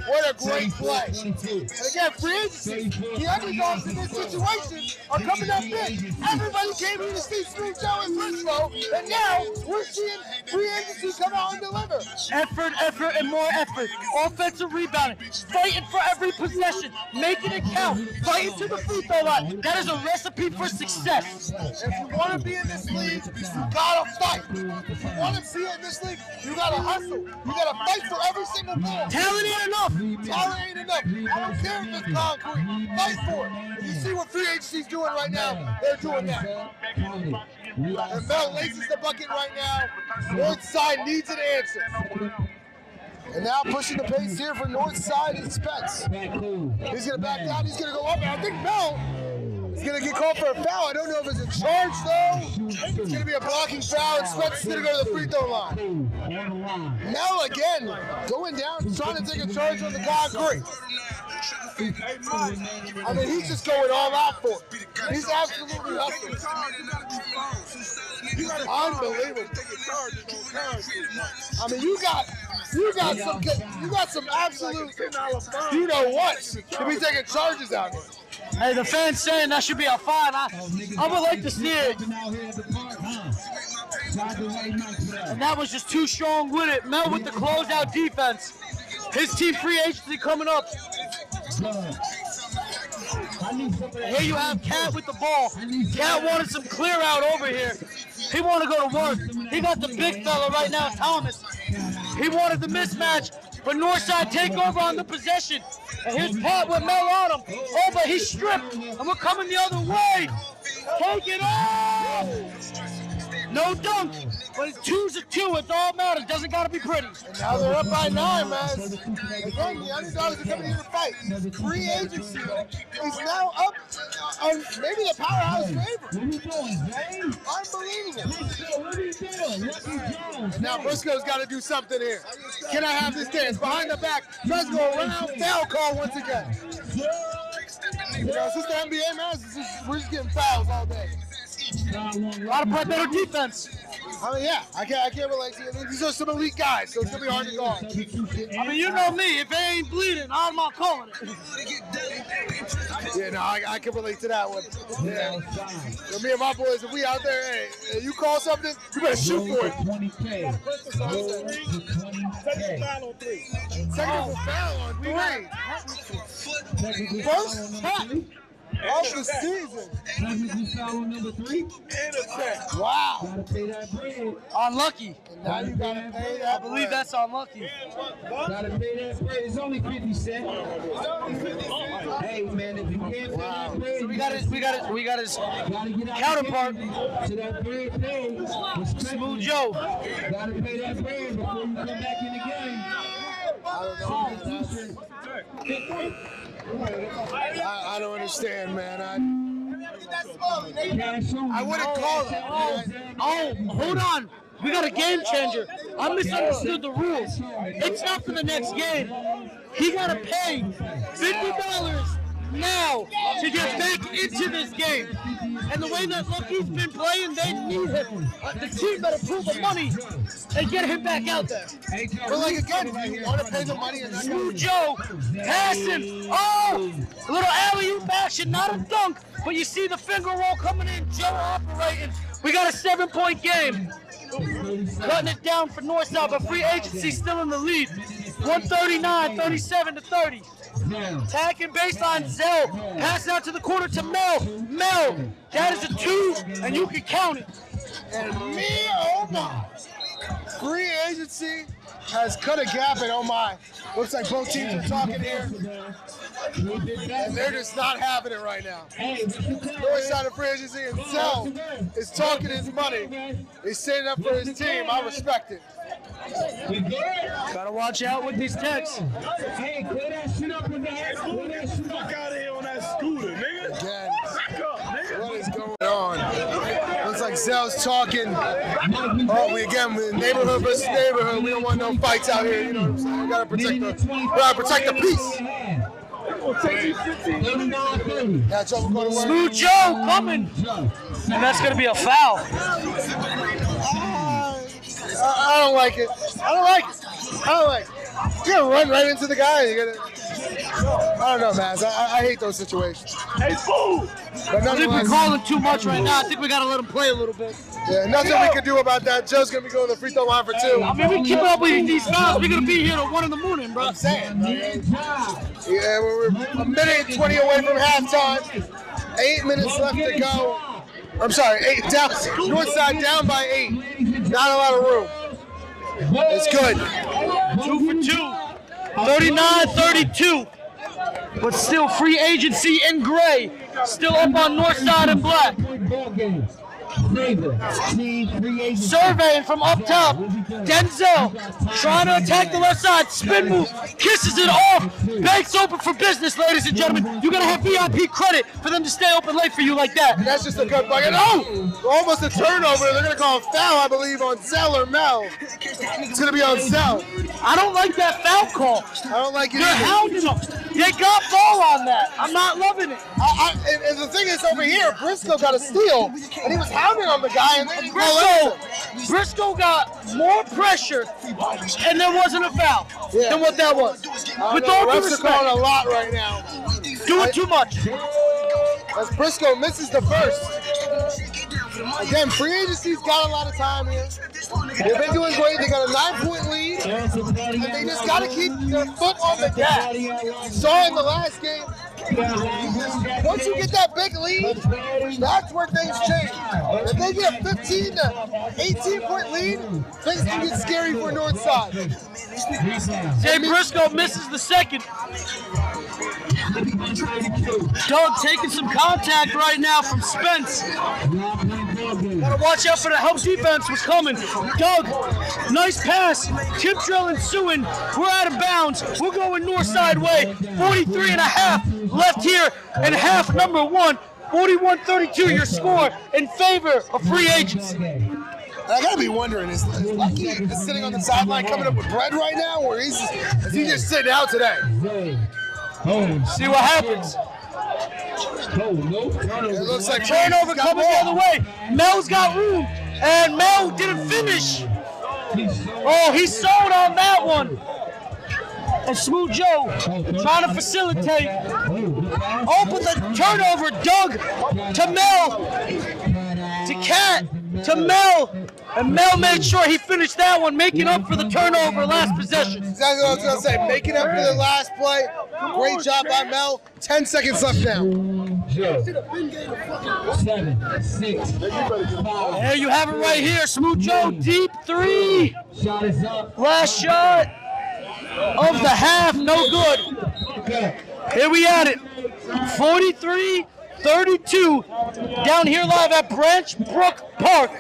What a great play. And again, free agency, the underdogs in this situation are coming up big. Everybody came here to see Smooth Joe and Frisco. And now we're seeing free agency come out and deliver. Effort, and more effort. Offensive rebounding. Fighting for every possession. Making it count. Fighting to the free throw line. That is a recipe for success. If you want to be in this league, you gotta fight. If you want to be in this league, you gotta hustle. You gotta fight for every single ball. Talent ain't enough. Talent ain't enough. I don't care if it's concrete. Fight for it. You see what free agency's doing right now? They're doing that. And Mel laces the bucket right now. North side needs an answer. And now pushing the pace here for North Side is Spence. He's gonna back down. He's gonna go up. And I think Mel is gonna get called for a foul. I don't know if it's a charge though. It's gonna be a blocking foul. And Spence is gonna go to the free throw line. Mel again going down, trying to take a charge on the concrete. I mean, he's just going all out for it. He's absolutely hustling. Unbelievable. I mean, you got some absolute, you know what, to be taking charges out here. Hey, the fans saying that should be a fine. I would like to see it. And that was just too strong with it. Mel with the closeout defense. His team free agency coming up. Here you have Cat with the ball. Cat wanted some clear out over here. He wanted to go to work. He got the big fella right now, Thomas. He wanted the mismatch, but Northside take over on the possession. And here's Pat with Mel on him. Oh, but he's stripped, and we're coming the other way. Take it off. No dunk, but it's 2's a 2. It's all matters. Doesn't gotta be pretty. And now they're up by 9, man. Again, the underdogs are coming here to fight. Free agency is now up on maybe the powerhouse favorite. Unbelievable. Now Briscoe's got to do something here. Can I have this dance? Behind the back, tries to go around. Foul call once again. You know, since the NBA, man, we're just getting fouls all day. A lot of better defense. I mean, yeah, I can't relate to it. These are some elite guys, so it's going to be hard to guard. I mean, you know me. If it ain't bleeding, I'm not calling it. Yeah, no, I can relate to that one. Yeah. So me and my boys, if we out there, hey, you call something, you better shoot for it. Technical foul on 3. First time of the season. Number 3. Wow. Unlucky. And now you got to pay that. I believe that's unlucky. Gotta pay that bread. It's only 50 cents. Hey man, if you can't pay that bread, So we got his counterpart, to that bread pay. Smooth Joe. Gotta pay that bread before you come back in the game. I don't understand, man. I wouldn't call it. Oh, hold on. We got a game changer. I misunderstood the rules. It's not for the next game. He got to pay $50 now to get back into this game. And the way that Lucky's been playing, they need him. The team better pull the money and get him back out there. But like again, if you want to pay the money and Smooth Joe passing. Oh, a little alley-oop action, not a dunk, but you see the finger roll coming in. Joe operating. We got a 7-point game. Cutting it down for Northside, but free agency still in the lead. 139, 37-30. Attacking baseline, Zell. Pass out to the corner to Mel. Mel, that is a 2, and you can count it. And me, oh my. Free agency has cut a gap, and oh my, looks like both teams are talking here. And they're just not having it right now. Northside of free agency and Zell is talking his money. He's standing up for his team. I respect it. Gotta watch out with these texts. Hey, clear that shit up with that. Clear that shit up. Fuck out of here on that scooter, nigga. Again, Back up, nigga. what is going on? Looks like Zell's talking. Oh, neighborhood versus neighborhood. We don't want no fights out here. You know what I'm saying? We gotta protect the peace. Yeah, Joe, we're going to work. Smooth Joe coming. And that's going to be a foul. I don't like it. You're gonna run right into the guy. I don't know, man. I hate those situations. Hey, fool! But I think we're calling too much right now. I think we got to let him play a little bit. Yeah, nothing we can do about that. Joe's gonna be going to the free throw line for 2. I mean, we keep up with these fouls. We're going to be here till 1 in the morning, bro. I'm saying. Yeah, we're a minute and 20 away from halftime. 8 minutes left to go. I'm sorry, 8 down. Northside down by 8. Not a lot of room. It's good. 2 for 2. 39-32. But still free agency in gray. Still up on Northside in black. Surveying from up top. Denzel trying to attack the left side. Spin move. Kisses it off. Banks open for business, ladies and gentlemen. You're going to have VIP credit for them to stay open late for you like that. And that's just a good bucket. Oh! Almost a turnover. They're going to call a foul, I believe, on Zell or Mel. It's going to be on Zell. I don't like that foul call. I don't like it They're either. hounding them. They got ball on that. I'm not loving it. And the thing is, over here, Briscoe got a steal, and he was hounding on the guy, and then he Briscoe got more pressure, and there wasn't a foul than what that was. With all due refs are calling respect, a lot right now. doing too much. As Briscoe misses the first. Again, free agency's got a lot of time here. They've been doing great. They got a 9-point lead, and they just got to keep their foot on the gas. You saw in the last game, once you get that big lead, that's where things change. If they get a 15 to 18-point lead, things can get scary for Northside. Jay Briscoe misses the second. Doug taking some contact right now from Spence. Gotta watch out for the help defense was coming. Doug, nice pass. Tip drill ensuing. We're out of bounds. We're going Northside way. 43.5 left here in half number 1. 41-32 your score in favor of free agency. I gotta be wondering, is Lucky sitting on the sideline coming up with bread right now, or is he just sitting out today? See what happens. It looks like Turnover coming the other way. Mel's got room, and Mel didn't finish. Oh, he sold on that one. And Smooth Joe trying to facilitate. Open the turnover. Doug to Mel. To Cat. To Mel. And Mel made sure he finished that one, making up for the turnover last possession. Exactly what I was going to say. Making up for the last play. Great job by Mel. 10 seconds left now. 7, 6, 5. There you have it right here. Smooth Joe, deep 3. Shot is up. Last shot of the half, no good. Here we at it. 43-32 down here live at Branch Brook Park.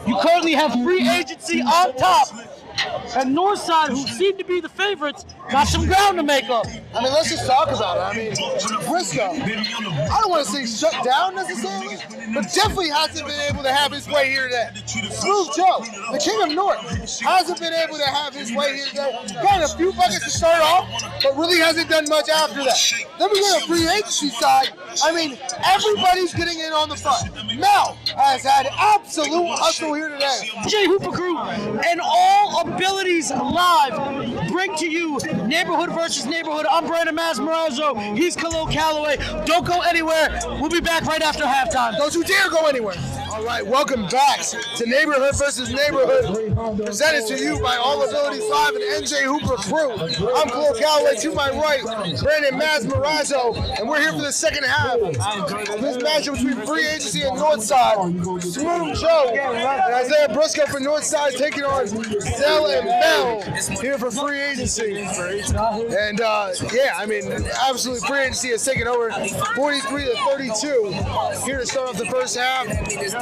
You currently have free agency on top. And Northside, who seem to be the favorites, got some ground to make up. I mean, let's just talk about it. I mean, Briscoe, I don't want to say shut down necessarily, but definitely hasn't been able to have his way here today. Smooth Joe, the king of North, hasn't been able to have his way here today. Got a few buckets to start off, but really hasn't done much after that. Then we go to free agency side. I mean, everybody's getting in on the front. Mel has had absolute hustle here today. Jay Hooper Crew and all abilities live bring to you Neighborhood versus Neighborhood. I'm Brandon Masmarazzo. He's Khalil Calloway. Don't go anywhere. We'll be back right after halftime. Don't you dare go anywhere. All right, welcome back to Neighborhood versus Neighborhood, presented to you by All Abilities Live and NJ Hooper Crew. I'm Khalil Calloway, to my right, Brandon Masmarazzo, and we're here for the second half of this matchup between Free Agency and Northside. Smooth Joe and Isaiah Briscoe for Northside taking on Zell and Mel here for Free Agency. And yeah, I mean, absolutely Free Agency has taken over 43-32 here to start off the first half.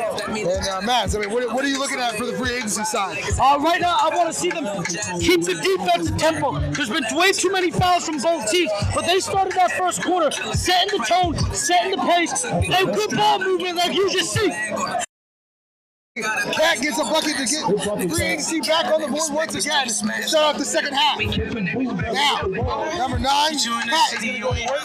And Matt, I mean, what are you looking at for the Free Agency side? Right now, I want to see them keep the defensive tempo. There's been way too many fouls from both teams, but they started that first quarter setting the tone, setting the pace, and good ball movement like you just see. Cat gets a bucket to get Free Agency back on the board once again. Start off the second half. Now, number 9, Cat is going to go to work.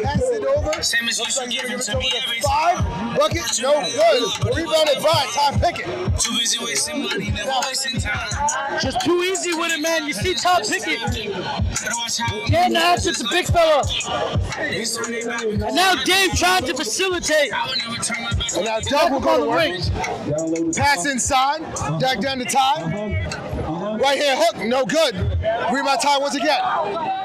Pass it over. Looks like he's going to give it over to 5. Bucket, no good. Rebounded by Ty Pickett. Just too easy with it, man. You see Ty Pickett. Dan Nash, it's a big fella. And now Dave trying to facilitate. And now Doug will go to work. Pass inside, back down to Ty. Right hand hook, no good. Rebound Ty once again.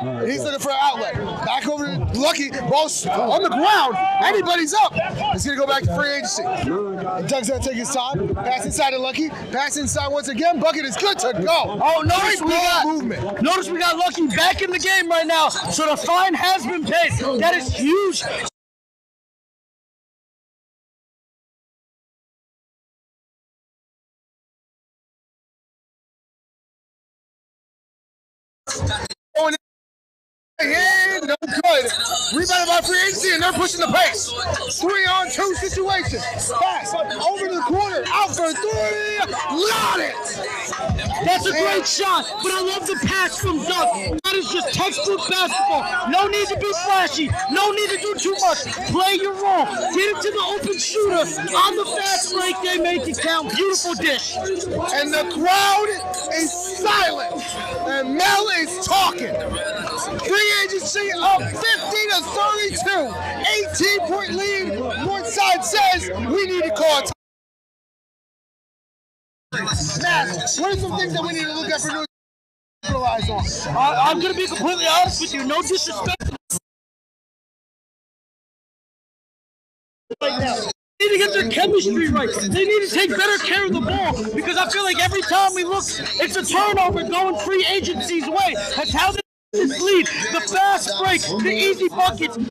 And he's looking for an outlet. Back over to Lucky, ball on the ground. Anybody's up. It's gonna go back to Free Agency. And Doug's gonna take his time. Pass inside to Lucky. Pass inside once again. Bucket is good to go. Oh, notice we got movement. Notice we got Lucky back in the game right now. So the fine has been paid. That is huge. Yeah, no good. Rebounded by Free Agency, and they're pushing the pace. 3-on-2 situation. Pass over to the corner, out for 3. Got it. That's a great shot, but I love the pass from Doug. That is just textbook basketball. No need to be flashy. No need to do too much. Play your role. Get it to the open shooter. On the fast break, they make it count. Beautiful dish. And the crowd is silent. And Mel is talking. Free Agency up 50-32. 18-point lead. Northside says we need to call it. Matt, what are some things that we need to look at for Northside to capitalize on? I'm going to be completely honest with you. No disrespect. Right now. They need to get their chemistry right. They need to take better care of the ball because I feel like every time we look, it's a turnover going Free Agency's way. That's how they this lead, the fast break, the easy buckets. They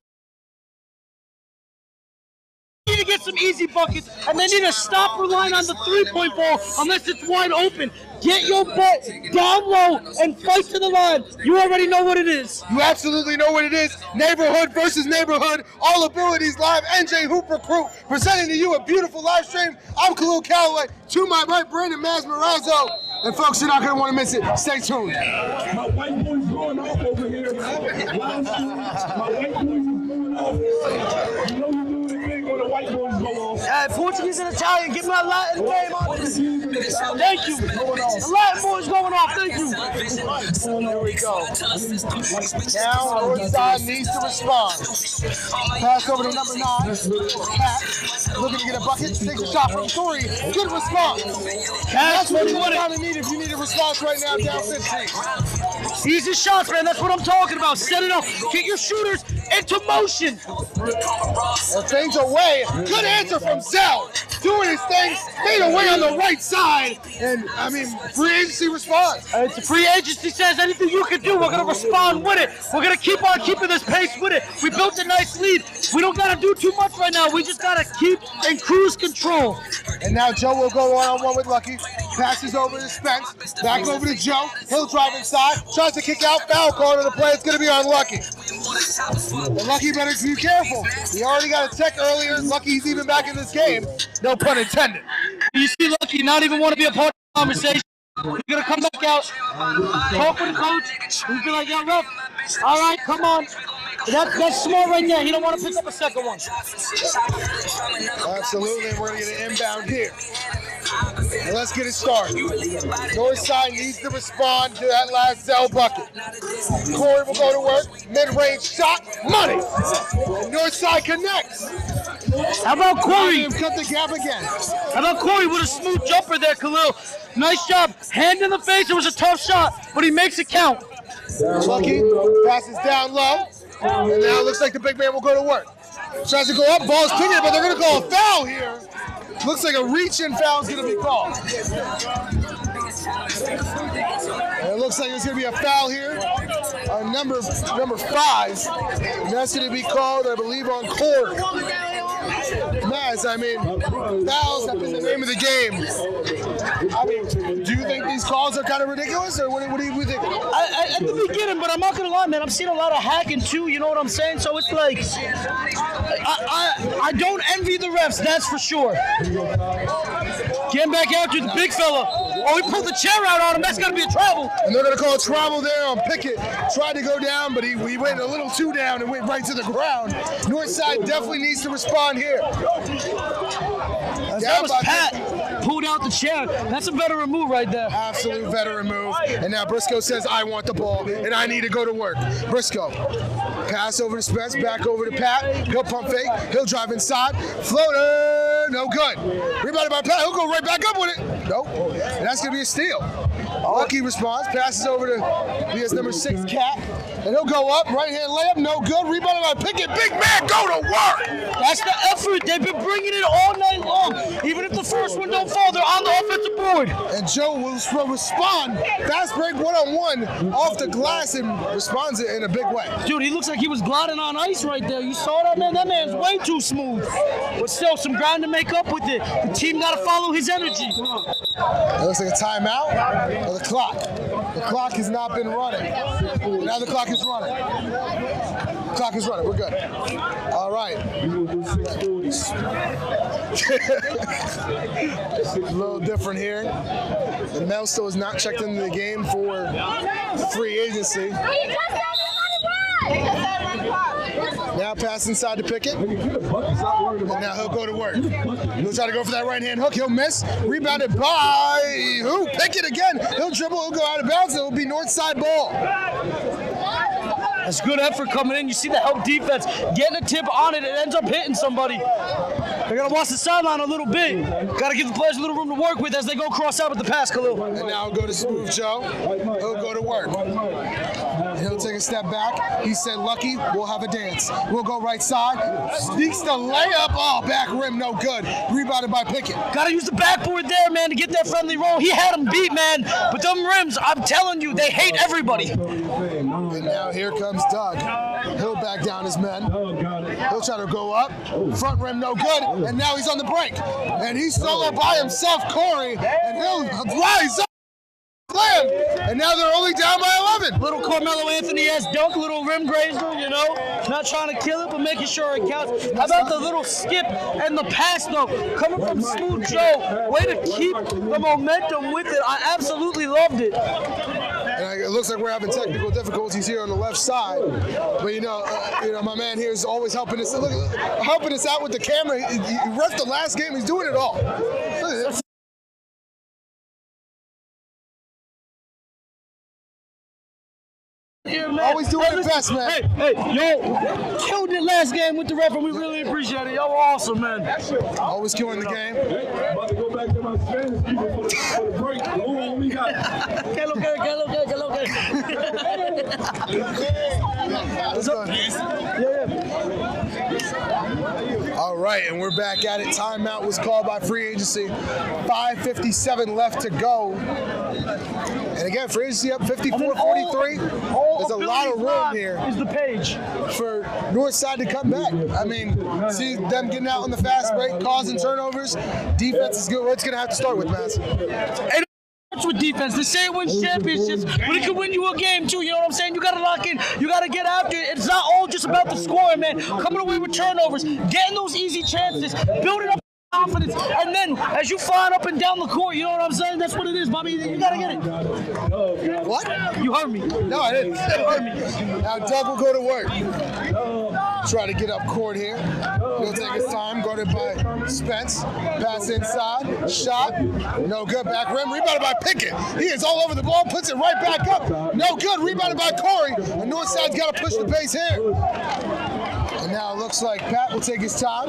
need to get some easy buckets, and they need to stop relying on the three-point ball unless it's wide open. Get your butt down low and fight to the line. You already know what it is. You absolutely know what it is. Neighborhood versus Neighborhood. All Abilities Live. NJ Hooper Crew presenting to you a beautiful live stream. I'm Khalil Calloway. To my right, Brandon Masmarazzo. And folks, you're not going to want to miss it. Stay tuned. My white boy's going off over here. My white boy's going off. You know you do it again when the white boys go off. Portuguese and Italian, give me a Latin game on this. Thank you. The Latin boys going off. Thank you. Here we go. Now, Northside needs to respond. Pass over to number 9. Cat looking to get a bucket. Takes a shot from 3. Good response. That's what you want to need if you need a response right now down 15. Easy shots, man. That's what I'm talking about. Set it up. Get your shooters into motion. And things away. Good answer from Zell. Doing his thing. Stayed away on the right side. And, I mean, Free Agency response. It's a Free Agency says anything you can do, we're going to respond with it. We're going to keep on keeping this pace with it. We built a nice lead. We don't got to do too much right now. We just got to keep in cruise control. And now Joe will go one-on-one with Lucky. Passes over to Spence. Back over to Joe. He'll drive inside. Tries to kick out. Foul call to the play. It's going to be on Lucky. And Lucky better be careful. He already got a tech earlier. Lucky's even back in this game. No pun intended. You see Lucky not even want to be a part of the conversation. We're going to come back out, talk with the coach. He's be like, yo, ref, all right, come on. That's smart right there. He don't want to pick up a second one. Absolutely. We're going to get an inbound here. And let's get it started. Northside needs to respond to that last Zell bucket. Corey will go to work. Mid-range shot. Money. And Northside connects. How about Corey? Cut the gap again. How about Corey with a smooth jumper there, Khalil? Nice job. Hand in the face. It was a tough shot, but he makes it count. Lucky passes down low, and now it looks like the big man will go to work. Tries to go up, ball's picking it, but they're going to call a foul here. Looks like a reach-in foul is going to be called. And it looks like there's going to be a foul here on number 5, and that's going to be called, I believe, on Corey. Maz, I mean, fouls have been the name of the game. I mean, do you think these calls are kind of ridiculous, or what do you think? At the beginning, but I'm not gonna lie, man. I'm seeing a lot of hacking too. You know what I'm saying? So it's like, I don't envy the refs. That's for sure. Getting back out to the big fella. Oh, he pulled the chair out on him. That's gonna be a travel. And they're gonna call a travel there on Pickett. Tried to go down, but he went a little too down and went right to the ground. Northside definitely needs to respond here. That was Pat. Pulled out the chair. That's a veteran move right there. Absolute veteran move. And now Briscoe says, I want the ball, and I need to go to work. Briscoe. Pass over to Spence, back over to Pat. He'll pump fake. He'll drive inside. Floater. No good. Rebounded by Pat. He'll go right back up with it. Nope. And that's going to be a steal. Lucky response. Passes over to his number 6, Cat. And he'll go up. Right-hand layup. No good. Rebounded by Pickett. Big man, go to work. That's the effort. They've been bringing it all night long. Even if the first one don't fall, they're on the offensive board. And Joe will respond. Fast break one-on-one off the glass and responds it in a big way. Dude, he looks like he was gliding on ice right there. You saw that, man? That man's way too smooth. But still, some ground to make up with it. The team got to follow his energy. It looks like a timeout or the clock. The clock has not been running. Now the clock is running. The clock is running. We're good. All right. A little different here. And Mel still has not checked into the game for free agency. Now pass inside to Pickett. And now he'll go to work. He'll try to go for that right-hand hook. He'll miss. Rebounded by who? Pickett again. He'll dribble. He'll go out of bounds. It'll be Northside ball. That's good effort coming in. You see the help defense getting a tip on it. It ends up hitting somebody. They're going to watch the sideline a little bit. Got to give the players a little room to work with as they go cross out with the pass, Khalil. And now he'll go to Smooth Joe. He'll go to work. He'll take a step back. He said, Lucky, we'll have a dance. We'll go right side. Sneaks the layup. Oh, back rim, no good. Rebounded by Pickett. Got to use the backboard there, man, to get that friendly roll. He had him beat, man. But them rims, I'm telling you, they hate everybody. And now here comes Doug. He'll back down his men. He'll try to go up. Front rim, no good. And now he's on the break. And he's solo by himself, Corey. And he'll rise up. Slam. And now they're only down by 11. Little Carmelo Anthony has dunk, little rim grazer, you know. Not trying to kill it, but making sure it counts. How about the little skip and the pass, though? Coming from Smooth Joe. Way to keep the momentum with it. I absolutely loved it. And it looks like we're having technical difficulties here on the left side, but you know, my man here is always helping us out with the camera. He reffed the last game. He's doing it all. Look at this. Here, man. Always doing the best, man. Hey, yo, killed it last game with the ref, and we really appreciate it. Y'all were awesome, man. Always killing the game. About to go back to my Spanish people for the break. Who we got? Que lo que. All right, and we're back at it. Timeout was called by free agency. 5:57 left to go. And again, free agency up 54-43. There's a lot of room here is the page for Northside to come back. I mean, see them getting out on the fast break, causing turnovers. Defense is good. What's going to have to start with, Mass? With defense, they say it wins championships, but it can win you a game too. You know what I'm saying? You gotta lock in. You gotta get after it. It's not all just about the scoring, man. Coming away with turnovers, getting those easy chances, building up confidence, and then as you flying up and down the court, you know what I'm saying? That's what it is, Bobby. You gotta get it. What? You heard me. No, I didn't. You heard me. Now Doug will go to work. Try to get up court here. He'll take his time. Guarded by Spence. Pass inside. Shot. No good. Back rim. Rebounded by Pickett. He is all over the ball. Puts it right back up. No good. Rebounded by Corey. And Northside's got to push the pace here. And now it looks like Pat will take his time.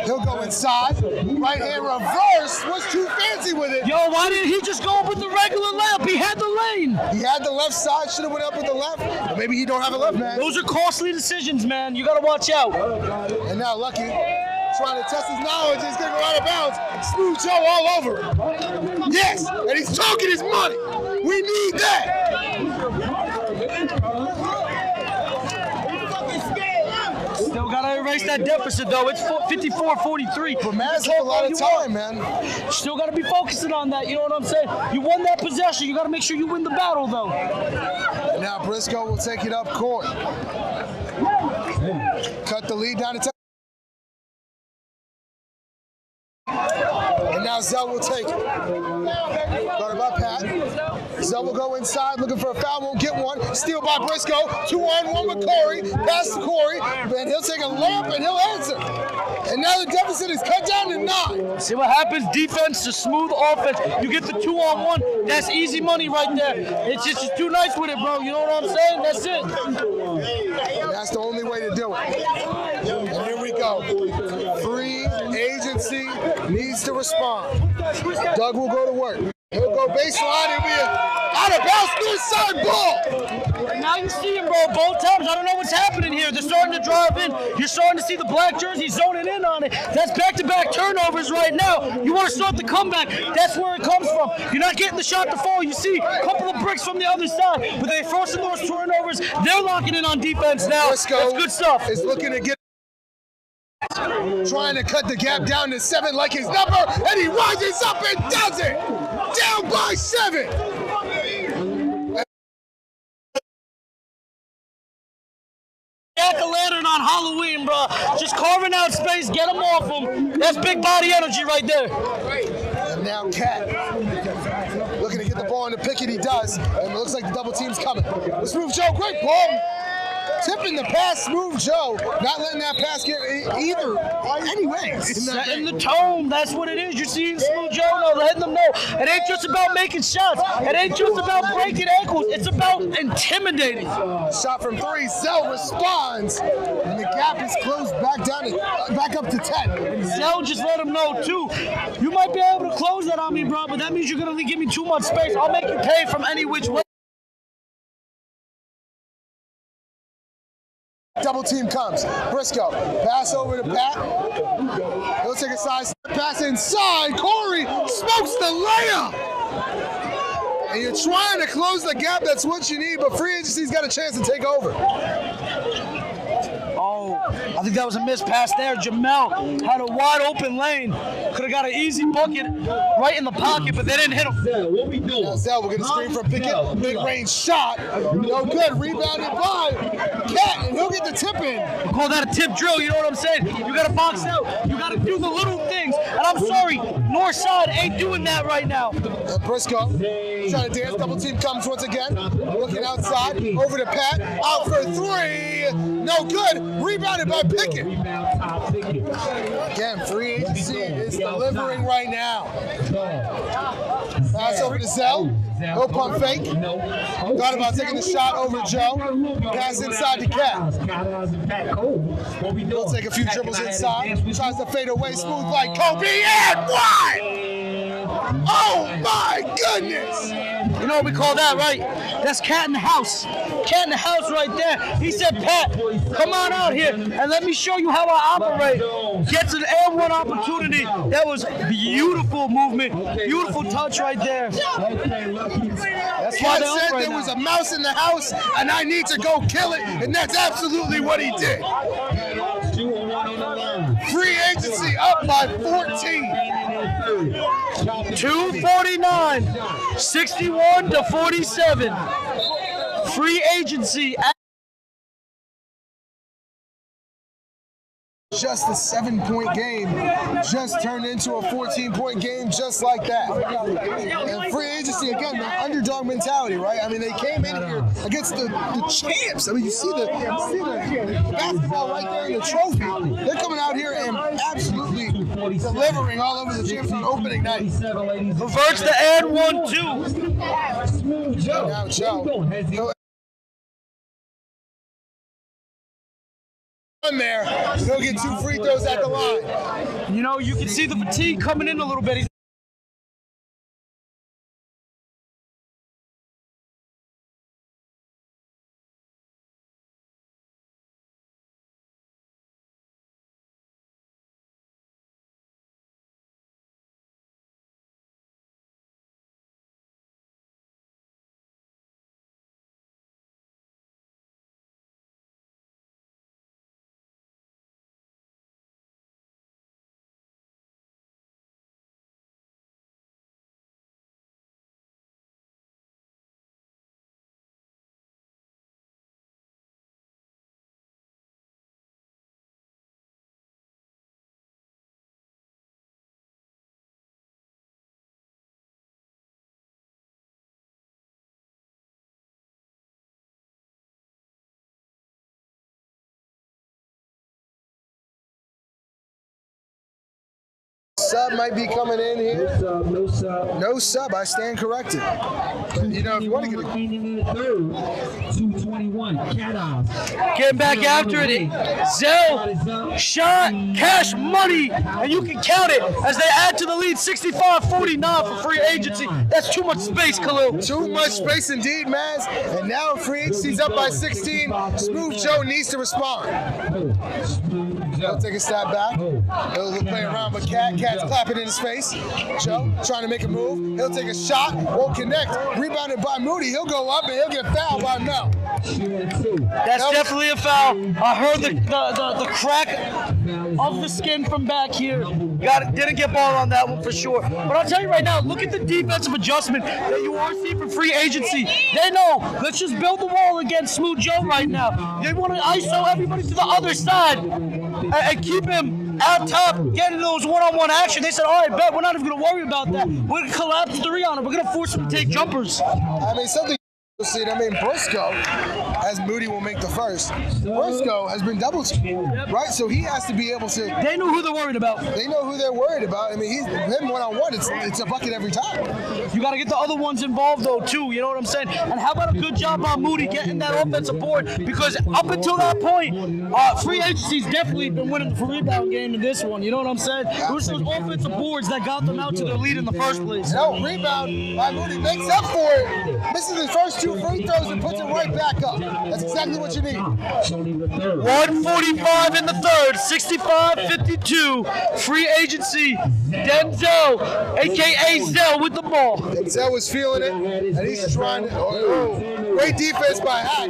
He'll go inside. Right hand reverse. Was too fancy with it. Yo, why didn't he just go up with the regular layup? He had the lane. He had the left side. Should have went up with the left. But maybe he don't have a left, man. Those are costly decisions, man. You got to watch out. And now Lucky trying to test his knowledge. He's going to go out of bounds. Smooth Joe all over him. Yes, and he's talking his money. We need that. Still got to erase that deficit, though. It's 54-43. But man, it's a lot of time, man. Still got to be focusing on that. You know what I'm saying? You won that possession. You got to make sure you win the battle, though. And now Briscoe will take it up court. Cut the lead down to 10. And now Zell will take it. Guarded by Pat. Zell will go inside looking for a foul, won't get one. Steal by Briscoe. 2-on-1 with Corey. Pass to Corey. And he'll take a layup and he'll answer. And now the deficit is cut down to 9. See what happens? Defense to smooth offense. You get the 2-on-1. That's easy money right there. It's just too nice with it, bro. You know what I'm saying? That's it. That's the only way to do it. And here we go. Free agency needs to respond. Doug will go to work. He'll go baseline. It'll be an out-of-bounds inside ball. Now you see him, bro, both times. I don't know what's happening here. They're starting to drive in. You're starting to see the black jersey zoning in on it. That's back-to-back turnovers right now. You want to start the comeback. That's where it comes from. You're not getting the shot to fall. You see a couple of bricks from the other side. But they forcing those turnovers. They're locking in on defense now. That's good stuff. Is looking to get trying to cut the gap down to 7 like his number, and he rises up and does it! Down by 7! Jack-o'-lantern on Halloween, bro. Just carving out space, get him off him. That's big body energy right there. And now Cat looking to get the ball in the picket, he does, and it looks like the double team's coming. Smooth Joe, great ball. Tipping the pass, Smooth Joe, not letting that pass get either. Anyway, setting the tone. That's what it is. You're seeing Smooth Joe now, letting them know it ain't just about making shots. It ain't just about breaking ankles. It's about intimidating. Shot from 3. Zell responds, and the gap is closed back up to 10. Zell just let him know too. You might be able to close that on me, bro, but that means you're gonna give me too much space. I'll make you pay from any which way. Double team comes. Briscoe, pass over to Pat. He'll take a side step, pass inside. Corey smokes the layup. And you're trying to close the gap. That's what you need, but free agency's got a chance to take over. Oh, I think that was a missed pass there. Jamel had a wide open lane. Could have got an easy bucket right in the pocket, but they didn't hit him. Now Zell will get a screen from Pickett. Mid-range shot. No good. Rebounded by Cat, and he'll get the tip in. We call that a tip drill, you know what I'm saying? You got to box out. You got to do the little things. And I'm sorry, Northside ain't doing that right now. Briscoe trying to dance. Double team comes once again. Looking outside. Over to Pat. Out for 3. No good. Rebounded by Pickett. Again, free agency is delivering right now. Pass over to Zell. No pump fake. Thought about taking the shot over Joe. Pass inside to Cat. He'll take a few dribbles inside. Tries to fade away smooth like Kobe. And what? Oh my goodness! You know what we call that, right? That's cat in the house. Cat in the house right there. He said, Pat, come on out here and let me show you how I operate. Gets an and one opportunity. That was beautiful movement. Beautiful touch right there. That's why Cat said there was a mouse in the house and I need to go kill it, and that's absolutely what he did. Free agency up by 14. 249, 61-47. Free agency. Just a 7-point game just turned into a 14-point game just like that. And free agency, again, the underdog mentality, right? I mean, they came in here against the champs. I mean, you see the basketball right there in the trophy. They're coming out here and absolutely delivering all over the champs on opening night. Reverts the and 1-2. Now Joe. there, he'll get 2 free throws at the line. You know, you can see the fatigue coming in a little bit. Sub might be coming in here. No sub. No sub. I stand corrected. But, you know, if you want to get a 221. Cat off. Getting back after it. Zell, shot, cash money, and you can count it as they add to the lead 65-49 for free agency. That's too much space, Khalil. too much space indeed, Maz. And now free agency's up by 16. Smooth Joe needs to respond. He'll take a step back. He'll play around with Cat. Cat's clapping in his face. Joe trying to make a move. He'll take a shot. Won't connect. Rebounded by Moody. He'll go up and he'll get fouled by Mel. That's definitely a foul. I heard the crack of the skin from back here. Didn't get ball on that one for sure. But I'll tell you right now, look at the defensive adjustment that you are seeing from free agency. They know, let's just build the wall against Smooth Joe right now. They want to ISO everybody to the other side and keep him out top, getting those one-on-one action. They said, all right, bet, we're not even going to worry about that. We're going to collapse 3 on him. We're going to force him to take jumpers. I mean, something. Briscoe, as Moody will make the first, Briscoe has been double teamed, right? So he has to be able to. They know who they're worried about. They know who they're worried about. I mean, him one-on-one, it's a bucket every time. You got to get the other ones involved, though, too. You know what I'm saying? And how about a good job by Moody getting that offensive board? Because up until that point, free agency's definitely been winning the rebound game in this one. You know what I'm saying? It was those offensive boards that got them out to their lead in the first place. No, rebound by Moody makes up for it. Misses his first 2 free throws and puts it right back up. That's exactly what you need. 1:45 in the third, 65-52. Free agency, Denzel, a.k.a. Zell, with the ball. Denzel was feeling it, and he's trying to. Great defense by Hack.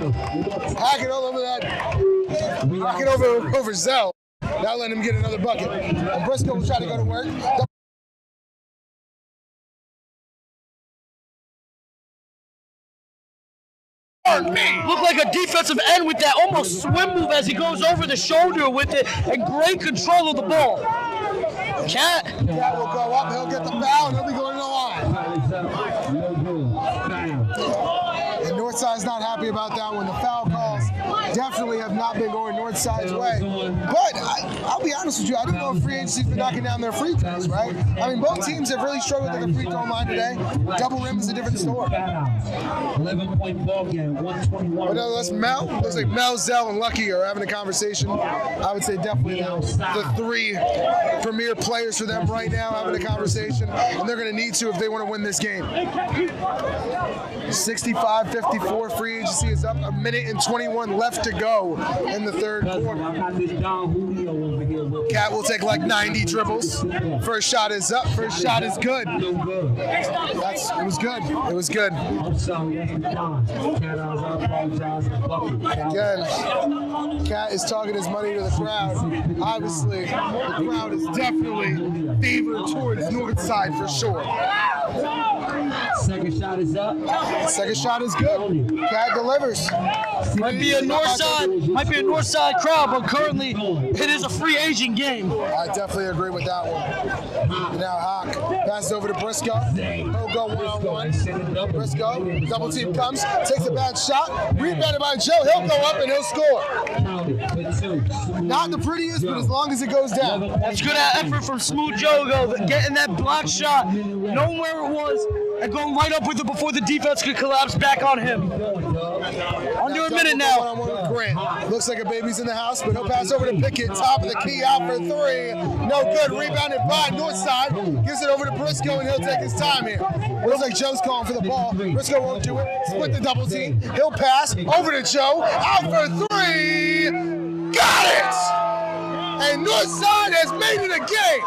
Hacking all over that. Hacking over Zell. Not letting him get another bucket. And Briscoe will try to go to work. Look like a defensive end with that almost swim move as he goes over the shoulder with it, and great control of the ball. Cat will go up, he'll get the foul, and he'll be going to the line. And Northside's not happy about that one. The foul calls definitely have not been going Northside's way. But I'll be honest with you, I don't know if free agency's been knocking down their free throws, right? I mean, both teams have really struggled at the free throw line today. Double rim is a different story. 11-point ball game, 121. But no, Mel. Looks like Mel, Zell, and Lucky are having a conversation. I would say definitely the 3 premier players for them right now having a conversation, and they're going to need to if they want to win this game. 65-54, free agency is up. 1:21 left to go in the third quarter. Cat will take like 90 dribbles. First shot is up. First shot is good. It was good. It was good. Again, Cat is talking his money to the crowd. Obviously, the crowd is definitely favored towards Northside for sure. Second shot is up. Second shot is good. Cat delivers. Might be a Northside crowd, but currently it is a free agent game. I definitely agree with that one. Now Hawk passes over to Briscoe. He'll go one-on-one. Briscoe, double team comes, takes a bad shot, rebounded by Joe. He'll go up and he'll score. Not the prettiest, but as long as it goes down. That's good effort from Smooth Joe, though, getting that block shot, knowing where it was, and going right up with it before the defense could collapse back on him. Under a minute now. One-on-one with Grant. Looks like a baby's in the house, but he'll pass over to Pickett. Top of the key out for three. No good. Rebounded by Northside. Gives it over to Briscoe, and he'll take his time here. Looks like Joe's calling for the ball. Briscoe won't do it. Split the double team. He'll pass over to Joe. Out for three. Got it! And Northside has made it a game.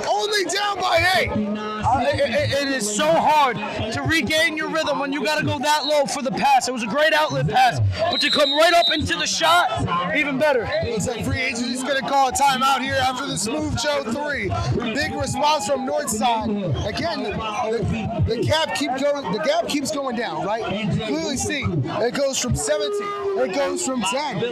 Only down by 8. It is so hard to regain your rhythm when you got to go that low for the pass. It was a great outlet pass, but to come right up into the shot, even better. Looks like free agency's going to call a timeout here after the Smooth Joe 3. Big response from Northside. Again, the gap keeps going down, right? Clearly see, it goes from 17, it goes from 10.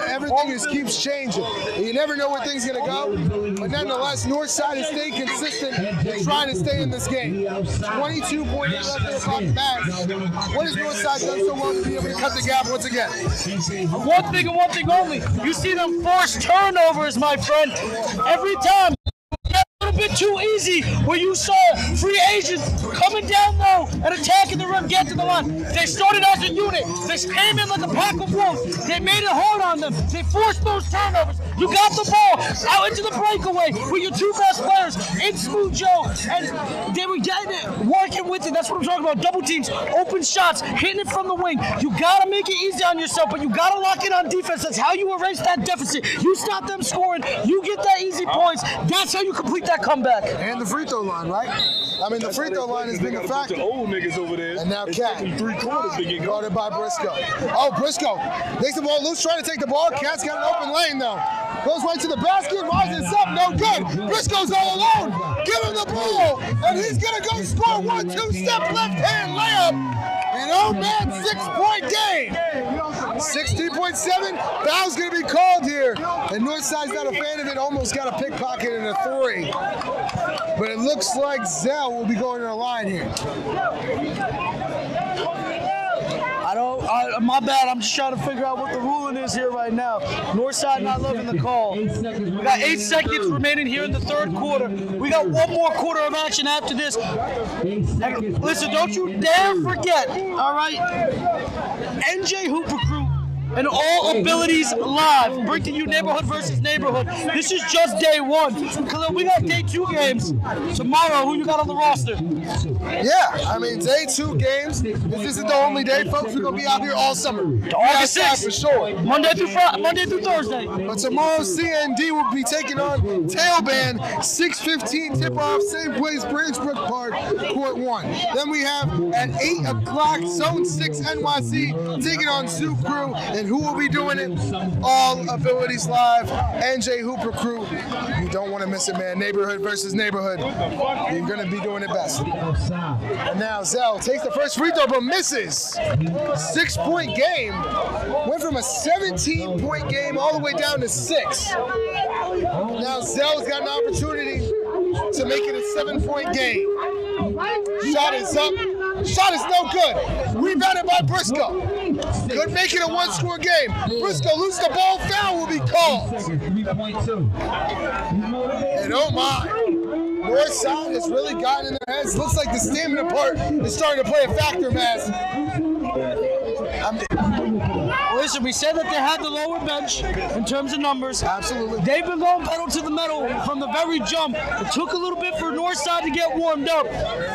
Everything keeps changing. You never know where things are going to go, but nonetheless, Northside is staying consistent and trying to stay in this game. 22 points left in the clock match. What has Northside done so well to be able to cut the gap once again? One thing and one thing only. You see them forced turnovers, my friend. Every time. A little bit too easy where you saw free agents coming down low and attacking the rim, get to the line. They started as a unit. They came in like a pack of wolves. They made it hard on them. They forced those turnovers. You got the ball out into the breakaway with your two best players in Smooth Joe, and they were getting it, working with it. That's what I'm talking about. Double teams, open shots, hitting it from the wing. You got to make it easy on yourself, but you got to lock in on defense. That's how you erase that deficit. You stop them scoring. You get that easy points. That's how you complete that comeback. And the free throw line, right? I mean, the free throw line has been a factor. Old niggas over there. And now Cat, 3/4 to get guarded by Briscoe. Oh, Briscoe takes the ball loose, trying to take the ball. Cat's got an open lane, though. Goes right to the basket, rises up, no good. Briscoe's all alone. Give him the ball, and he's going to go score 1 2-step left-hand layup. And oh man, 6-point game. 16.7. Foul's going to be called here. And Northside's not a fan of it. Almost got a pickpocket and a 3. But it looks like Zell will be going to the line here. My bad. I'm just trying to figure out what the ruling is here right now. Northside not loving the call. We got 8 seconds remaining here in the third quarter. We got one more quarter of action after this. And listen, don't you dare forget, all right? NJ Hooper Crew and All Abilities Live. Bring to you neighborhood versus neighborhood. This is just day 1. Khalil, we got day 2 games tomorrow. Who you got on the roster? Yeah, I mean, day 2 games. This isn't the only day, folks. We're going to be out here all summer. August 6th. For sure. Monday through Thursday. But tomorrow, CND will be taking on Tailband. 6:15 tip-off, same place, Branchbrook Park, Court 1. Then we have at 8 o'clock, Zone 6 NYC taking on Zoo Crew. And who will be doing it? All Abilities Live, NJ Hooper Crew. You don't want to miss it, man. Neighborhood versus neighborhood. You're going to be doing it best. And now Zell takes the first free throw, but misses. 6-point game. Went from a 17-point game all the way down to 6. Now Zell's got an opportunity to make it a 7-point game. Shot is up. Shot is no good. Rebounded by Briscoe. Could make it a 1-score game. Briscoe loses the ball. Foul will be called. And oh my. Northside has really gotten in their heads. Looks like the stamina part is starting to play a factor, Maz. Listen, we said that they had the lower bench in terms of numbers. Absolutely. They've been going pedal to the metal from the very jump. It took a little bit for Northside to get warmed up,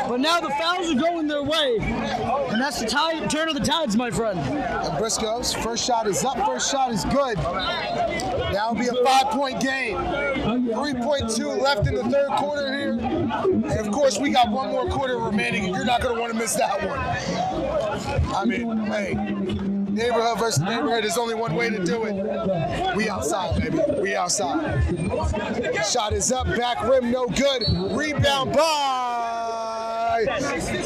but now the fouls are going their way, and that's the turn of the tides, my friend. And Briscoe's first shot is up, first shot is good. Now it'll be a 5-point game. 3.2 left in the third quarter here. And of course, we got one more quarter remaining, and you're not going to want to miss that one. I mean, hey, neighborhood versus neighborhood, there's only one way to do it. We outside, baby. We outside. Shot is up, back rim, no good. Rebound by...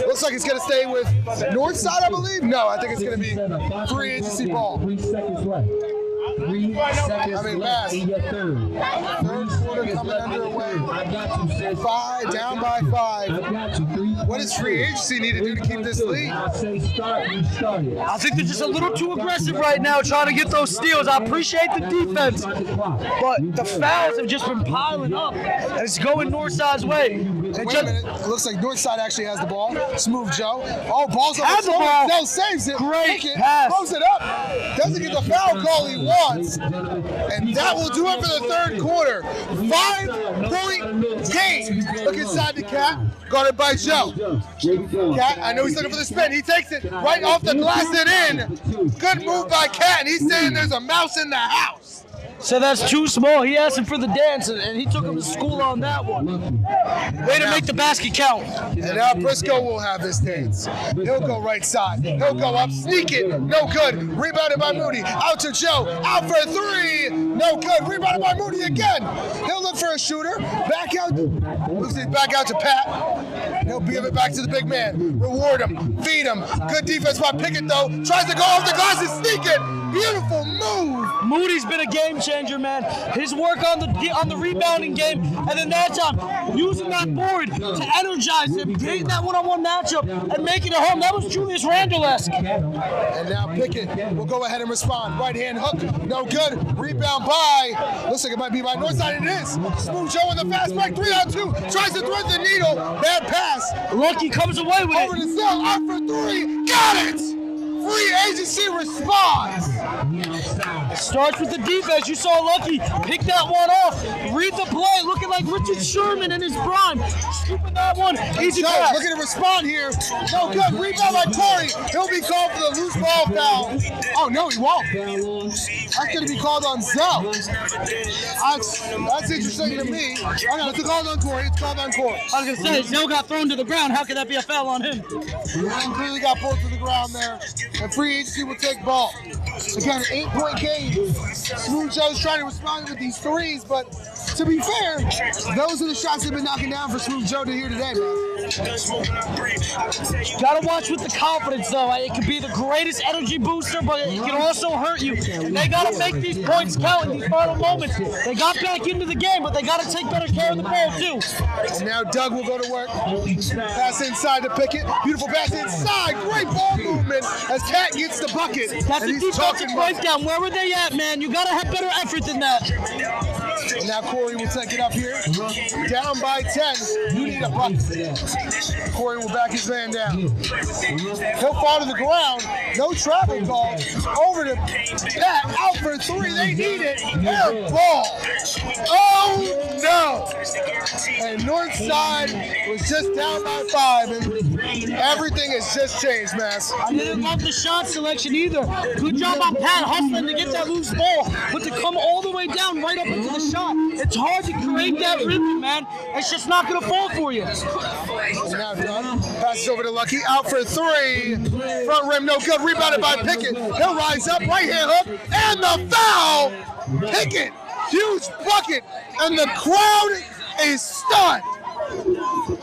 Looks like it's going to stay with Northside, I believe. No, I think it's going to be free agency ball. 3 seconds left. 3 seconds left in your third. Third quarter coming underway. I got you, sis. 5, down by 5. I got you. 3. What does free agency need to do to keep this lead? I say start, you started. I think they're just a little too aggressive right now trying to get those steals. I appreciate the defense, but the fouls have just been piling up, and it's going Northside's way. Wait a minute. It looks like Northside actually has the ball. Smooth Joe. Oh, ball's on Has the ball. Zell saves it. Great Pickett pass. close it up. Doesn't get the foul call he wants. And that will do it for the third quarter. 5-point game. Look inside the Cat. Guarded by Joe. Cat, I know he's looking for the spin. He takes it right off the glass and in. Good move by Cat. And he's saying there's a mouse in the house. So that's too small. He asked him for the dance, and he took him to school on that one. Way to make the basket count. And now Briscoe will have his dance. He'll go right side. He'll go up, sneak it. No good. Rebounded by Moody. Out to Joe. Out for three. No good. Rebounded by Moody again. He'll look for a shooter. Back out. Looks like back out to Pat. He'll give it back to the big man. Reward him. Feed him. Good defense by Pickett, though. Tries to go off the glass and sneak it. Beautiful move. Moody's been a game changer, man. His work on the rebounding game, and then that time using that board to energize him, creating that one-on-one matchup, and making it home. That was Julius Randle-esque. And now Pickett will go ahead and respond. Right hand hook, no good. Rebound by, looks like it might be by Northside. It is. Smooth Joe in the fast break, 3-on-2. Tries to thread the needle. Bad pass. Lucky comes away with Over it. to Zell, out for three. Got it. Free agency response. It starts with the defense. You saw Lucky pick that one off. Read the play, looking like Richard Sherman in his prime. Scooping that one. Easy Joe, pass. looking to respond here. No good. Rebound by Corey. He'll be called for the loose ball foul. Oh, no, he won't. That's going to be called on Zell. That's interesting to me. Okay, it's called on Corey. It's called on Corey. I was going to say, Zell got thrown to the ground. How could that be a foul on him? Clearly got pulled to the ground there. And free agency will take ball. Again, an 8-point game. Smooth Joe's trying to respond with these threes, but to be fair, those are the shots they've been knocking down for Smooth Joe to here today, man. Gotta watch with the confidence, though. It could be the greatest energy booster, but it can also hurt you. And they gotta make these points count in these final moments. They got back into the game, but they gotta take better care of the ball, too. And now Doug will go to work. Pass inside to Pickett. Beautiful pass inside. Great ball movement as Cat gets the bucket. That's And a he's defensive talking breakdown. Where were they at, man? You gotta have better effort than that. And now Corey will take it up here. Down by 10. You need a bucket. Corey will back his man down. He'll fall to the ground. No travel call. Over to Pat. Out for three. They need it. Air ball. Oh, no. And Northside was just down by 5. And everything has just changed, Mass. I didn't love the shot selection either. Good job on Pat hustling to get that loose ball, but to come all the way down right up into the shot, it's hard to create that rhythm, man. It's just not going to fall for you. And now Dunn passes over to Lucky. Out for three. Front rim, no good. Rebounded by Pickett. He'll rise up. Right hand hook. And the foul. Pickett. Huge bucket. And the crowd is stunned.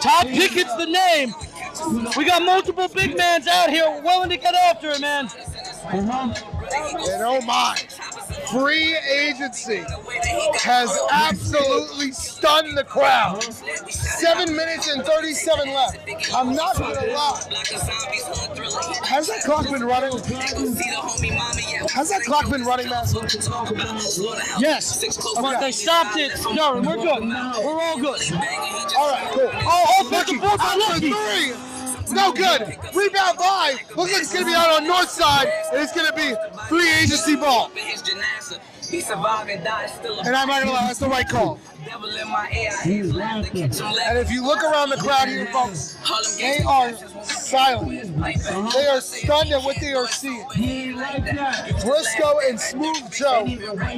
Todd Pickett's the name. We got multiple big mans out here willing to get after it, man. And oh my, free agency has absolutely stunned the crowd. 7 minutes and 37 left. I'm not gonna lie. Has that clock been running? Has that clock been running, Master? Yes, but they stopped it. No, we're good. We're all good. All right, cool. Oh, Lucky, offensive board by out for Lucky. three. No good. Rebound by. Looks like it's going to be out on north side, and it's going to be free agency ball. And I'm not going to lie, that's the right call. And if you look around the crowd here, folks, they are silent. They are stunned at what they are seeing. Briscoe and Smooth Joe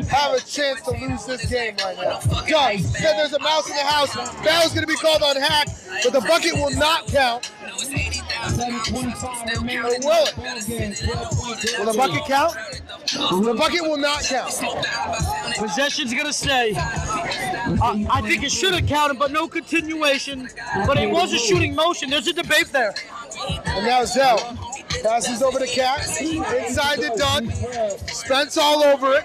have a chance to lose this game right now. Doug said there's a mouse in the house. Foul's going to be called on Hack, but the bucket will not count. Or will it? Will the bucket count? The bucket will not count. Possession's gonna stay. I think it should have counted, but no continuation. But it was a shooting motion. There's a debate there. And now Zell passes over to Cat. Inside to Doug. Spence all over it.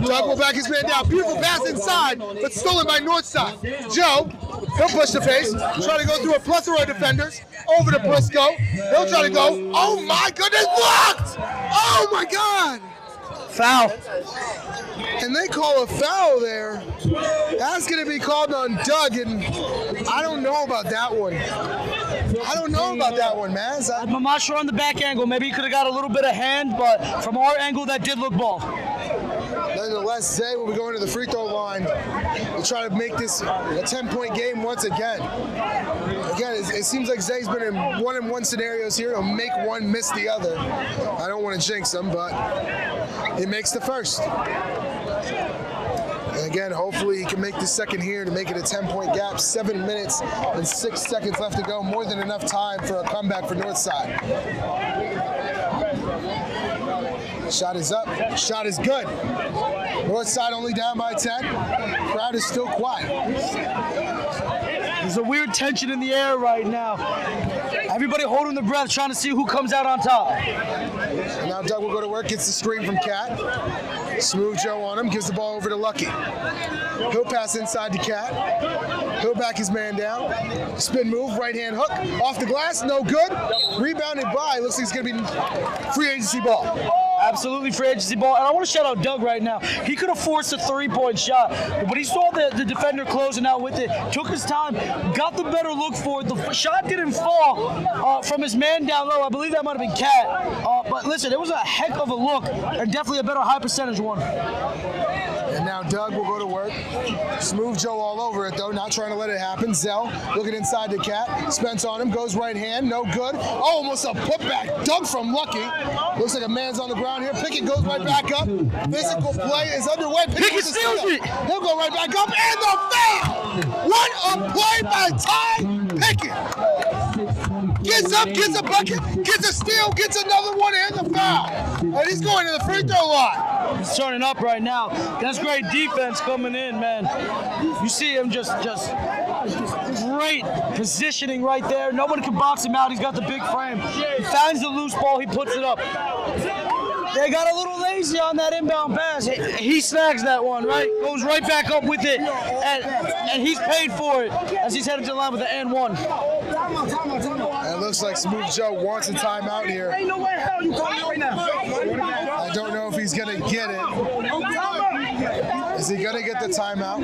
Doug will back his man down. Beautiful pass inside, but stolen by Northside. Joe, he'll push the face. Try to go through a plethora of defenders. Over to Briscoe. He'll try to go. Oh my goodness, blocked! Oh my God! Foul. And they call a foul there. That's going to be called on Doug, and I don't know about that one. I don't know about that one, man. I'm not sure on the back angle. Maybe he could have got a little bit of hand, but from our angle, that did look ball. Nonetheless, Zay will be going to the free throw line to try to make this a 10-point game once again. Again, it seems like Zay's been in one-and-one scenarios here. He'll make one, miss the other. I don't want to jinx him, but he makes the first. And again, hopefully he can make the second here to make it a 10-point gap. 7 minutes and 6 seconds left to go. More than enough time for a comeback for Northside. Shot is up. Shot is good. Northside only down by 10. Crowd is still quiet. There's a weird tension in the air right now. Everybody holding their breath, trying to see who comes out on top. And now Doug will go to work, gets the screen from Cat. Smooth Joe on him, gives the ball over to Lucky. He'll pass inside to Cat. He'll back his man down. Spin move, right hand hook, off the glass, no good. Rebounded by, looks like it's gonna be free agency ball. Absolutely free agency ball. And I want to shout out Doug right now. He could have forced a 3-point shot, but he saw the defender closing out with it, took his time, got the better look for it. The shot didn't fall from his man down low. I believe that might have been Cat. But listen, it was a heck of a look and definitely a better high percentage one. And now Doug will go to work. Smooth Joe all over it, though, not trying to let it happen. Zell looking inside the Cat. Spence on him, goes right hand, no good. Oh, almost a putback. Doug from Lucky. Looks like a man's on the ground here. Pickett goes right back up. Physical play is underway. Pickett steals it. He'll go right back up. And the foul! What a play by Ty Pickett! Gets up, gets a bucket, gets a steal, gets another one, and the foul. And he's going to the free throw line. He's turning up right now. That's great defense coming in, man. You see him just great positioning right there. Nobody can box him out. He's got the big frame. He finds the loose ball. He puts it up. They got a little lazy on that inbound pass. He snags that one, right? Goes right back up with it, and he's paid for it as he's headed to the line with the and one. It looks like Smooth Joe wants a timeout here. Ain't no way hell you calling it right now. I don't know if he's going to get it. Is he going to get the timeout?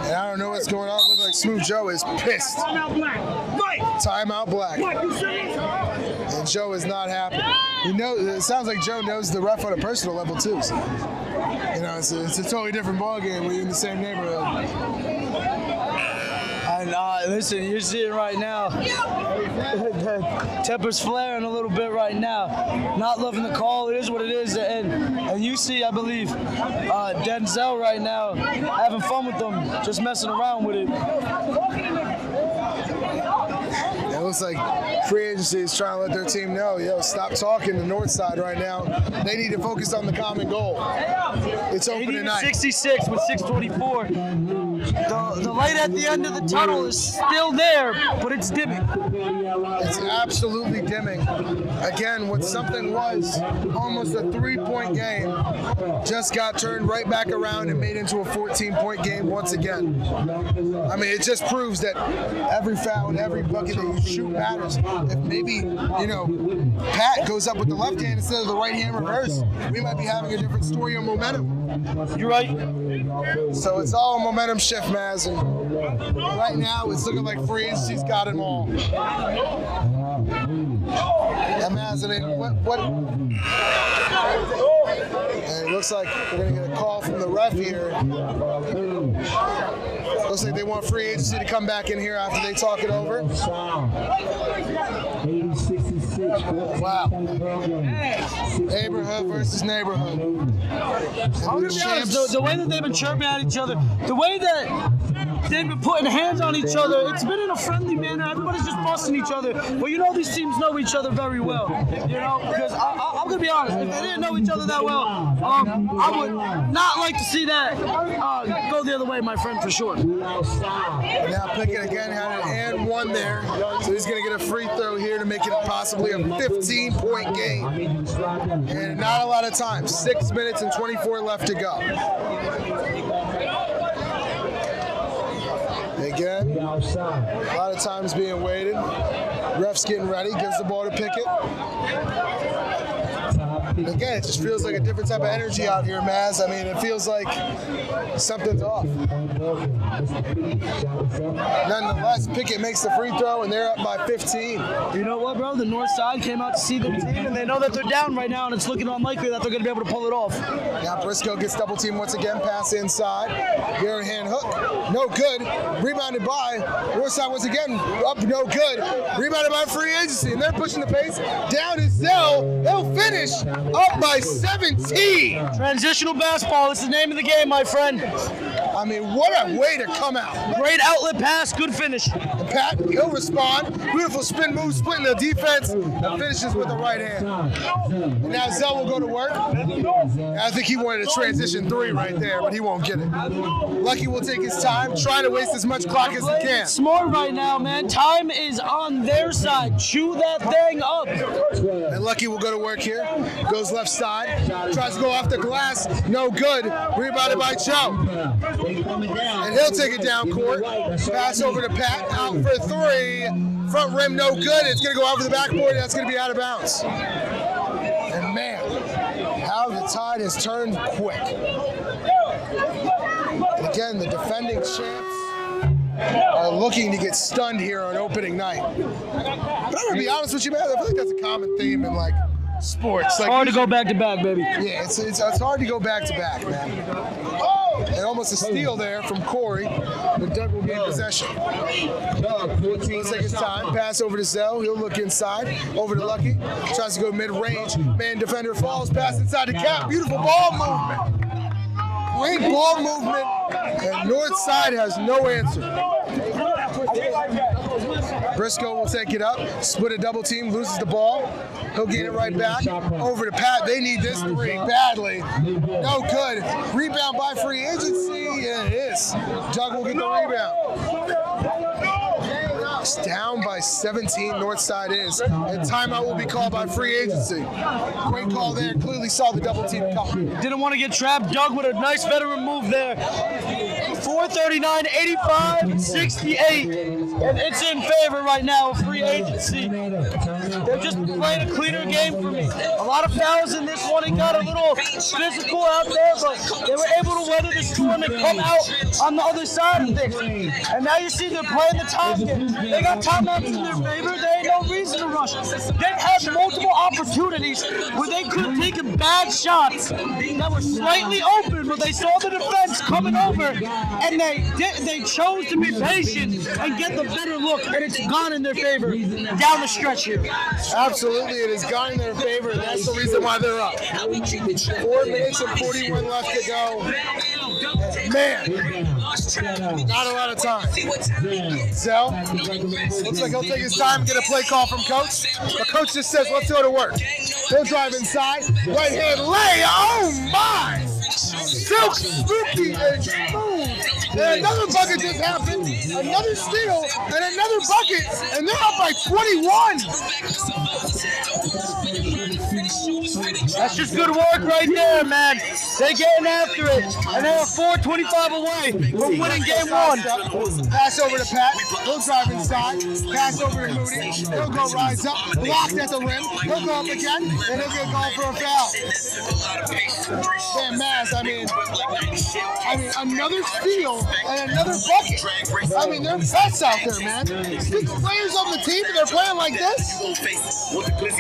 And I don't know what's going on. It looks like Smooth Joe is pissed. Timeout Black. And Joe is not happy. It sounds like Joe knows the ref on a personal level too. So, it's a totally different ball game when you're in the same neighborhood. And listen, you're seeing right now, the temper's flaring a little bit right now. Not loving the call. It is what it is. And you see, I believe, Denzel right now having fun with them, just messing around with it. It looks like free agency is trying to let their team know, stop talking to Northside right now. They need to focus on the common goal. It's open tonight. 66 with 6:24. The light at the end of the tunnel is still there, but it's dimming. It's absolutely dimming. Again, what something was almost a 3-point game just got turned right back around and made into a 14-point game once again. I mean, it just proves that every foul and every bucket that you shoot matters. If maybe, Pat goes up with the left hand instead of the right hand reverse, we might be having a different story on momentum. You're right. So it's all a momentum shift, Maz, and right now it's looking like free agency's got it all. And Maz, what? And it looks like we're gonna get a call from the ref here. Looks like they want free agency to come back in here after they talk it over. Wow. Neighborhood versus neighborhood. I'm gonna be honest, the way that they've been chirping at each other, the way that they've been putting hands on each other, it's been in a friendly manner. Everybody's just busting each other. But these teams know each other very well. Because I'm going to be honest, if they didn't know each other that well, I would not like to see that go the other way, my friend, for sure. Now Pickett again had an and one there. So he's going to get a free throw here to make it possibly a 15-point game. And not a lot of time. 6 minutes and 24 left to go. Again, a lot of times being waited. Ref's getting ready, gives the ball to Pickett. Again, it just feels like a different type of energy out here, Maz. I mean, it feels like something's off. Nonetheless, Pickett makes the free throw, and they're up by 15. You know what, bro? The north side came out to see their team, and they know that they're down right now, and it's looking unlikely that they're going to be able to pull it off. Now Briscoe gets double teamed once again, pass inside. Bare hand hook, no good. Rebounded by Northside once again, up no good. Rebounded by Free Agency, and they're pushing the pace. Down is Zell. They'll finish up by 17. Transitional basketball. It's the name of the game, my friend. I mean, what a way to come out. Great outlet pass, good finish. And Pat, he'll respond. Beautiful spin move, splitting the defense, and finishes with the right hand. And now Zell will go to work. I think he wanted a transition 3 right there, but he won't get it. Lucky will take his time, trying to waste as much clock as he can. Smart right now, man. Time is on their side. Chew that thing up. And Lucky will go to work here. Goes left side. Tries to go off the glass. No good. Rebounded by Joe. And he'll take it down court. Pass over to Pat. Out for 3. Front rim no good. It's going to go out for the backboard. That's going to be out of bounds. And man, how the tide has turned quick. And again, the defending champs are looking to get stunned here on opening night. But I'm going to be honest with you, man. I feel like that's a common theme in like sports. Like, hard to go back to back, baby. Yeah, it's hard to go back to back, man. And almost a steal there from Corey, but Doug will gain possession. He'll take his time, pass over to Zell. He'll look inside, over to Lucky. Tries to go mid-range. Man, defender falls, pass inside the cap. Beautiful ball movement. Great ball movement, and north side has no answer. Briscoe will take it up, split a double team, loses the ball. He'll get it right back. Over to Pat. They need this 3 badly. No good. Rebound by Free Agency, and it is. Doug will get the rebound. It's down by 17, Northside is. And timeout will be called by Free Agency. Great call there. Clearly saw the double team coming. Didn't want to get trapped. Doug with a nice veteran move there. 439, 85, 68. And it's in favor right now of Free Agency. They're just playing a cleaner game for me. A lot of fouls in this one. It got a little physical out there, but they were able to weather the storm and come out on the other side of things. And now you see they're playing the time game. They got timeouts in their favor. There ain't no reason to rush. They've had multiple opportunities where they could have taken bad shots that were slightly open, but they saw the defense coming over, and they chose to be patient and get the better look, and it's gone in their favor down the stretch here. Absolutely, it has gone in their favor, and that's the reason why they're up. 4 minutes and 41 left to go. Man, not a lot of time. Zell, looks like he'll take his time and get a play call from Coach. But Coach just says, let's go to work. He'll drive inside, right hand lay, oh my! Silk, spooky, and smooth. And another bucket just happened, another steal, and another bucket, and they're up by 21. That's just good work right there, man. They're getting after it, and they're 4:25 away from winning game 1. Pass over to Pat. He'll drive inside. Pass over to Moody. He'll go rise up. Blocked at the rim. He'll go up again, and he'll get called for a foul. Man, Maz, I mean, another steal and another bucket. I mean, they're best out there, man. 6 players on the team, and they're playing like this.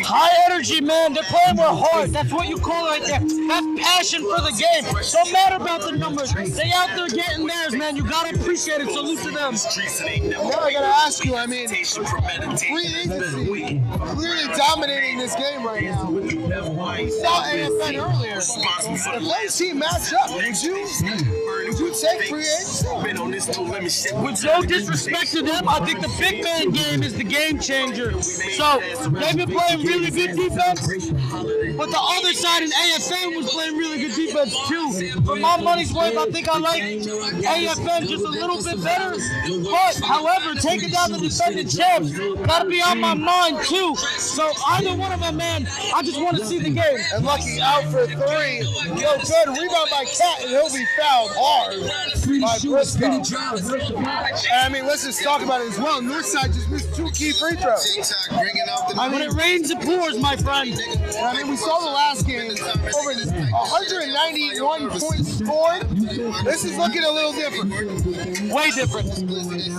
High energy, man. They're playing with heart. That's what you call it right there. Have passion for the game. Don't matter about the numbers. They out there getting theirs, man. You gotta appreciate it. Salute to them. Now I gotta ask you, I mean, Free Agency clearly dominating this game right now. We saw AFN earlier. If those team match up, would you take Free Agency? With no disrespect to them, I think the big man game is the game changer. So they've been playing really good defense, but the other side in AFN was playing really good defense too. For my money's worth, I think I like AFN just a little bit better. But however, taking down the defending champs gotta be on my mind too. So either one of them, man, I just want to see the game. And Lucky out for 3. No good. Rebound by Cat, and he'll be fouled hard by Briscoe. And I mean, let's just talk about it as well. Northside just missed 2 key free throws. When it rains, it pours, my friend. And I mean, we saw the last game, over 191 points scored. This is looking a little different. Way different.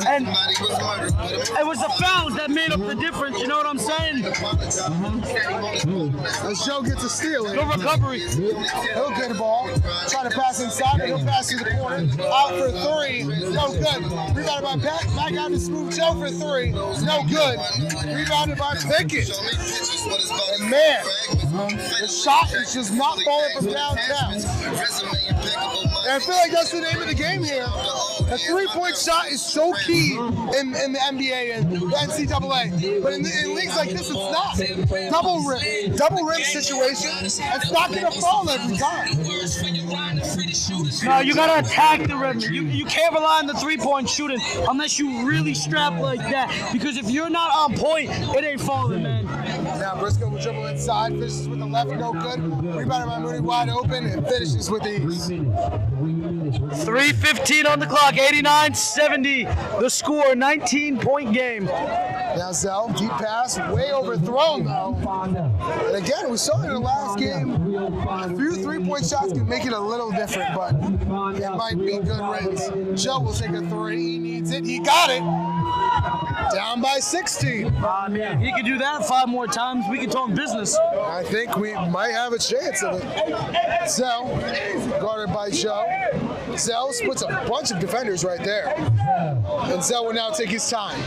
And it was the fouls that made up the difference, you know what I'm saying? As Joe gets a steal in. Good recovery. He'll get the ball. Try to pass inside, but he'll pass through the corner. Out for three. No good. Rebounded by Back out to Smooth Joe for three. No good. Rebounded by Pickett. And man, the shot is just not falling from downtown. And I feel like that's the name of the game here. A three-point shot is so key in the NBA and the NCAA. But in leagues like this, it's not. Double rim situation. It's not going to fall every time. No, you got to attack the rim. You can't rely on the three-point shooting unless you really strap like that. Because if you're not on point, it ain't falling, man. Now Briscoe will dribble inside, finishes with the left, no good. Rebounded by Mooney, wide open, and finishes with ease. 3:15 on the clock, 89-70. The score, 19-point game. Now Zell, deep pass, way overthrown though. And again, we saw in the last game, a few three-point shots can make it a little different, but it might be good riddance. Joe will take a three, he needs it, he got it. Down by 16. Man, he can do that 5 more times. We can talk business. I think we might have a chance of it. Zell, guarded by Joe. Zell splits a bunch of defenders right there. And Zell will now take his time.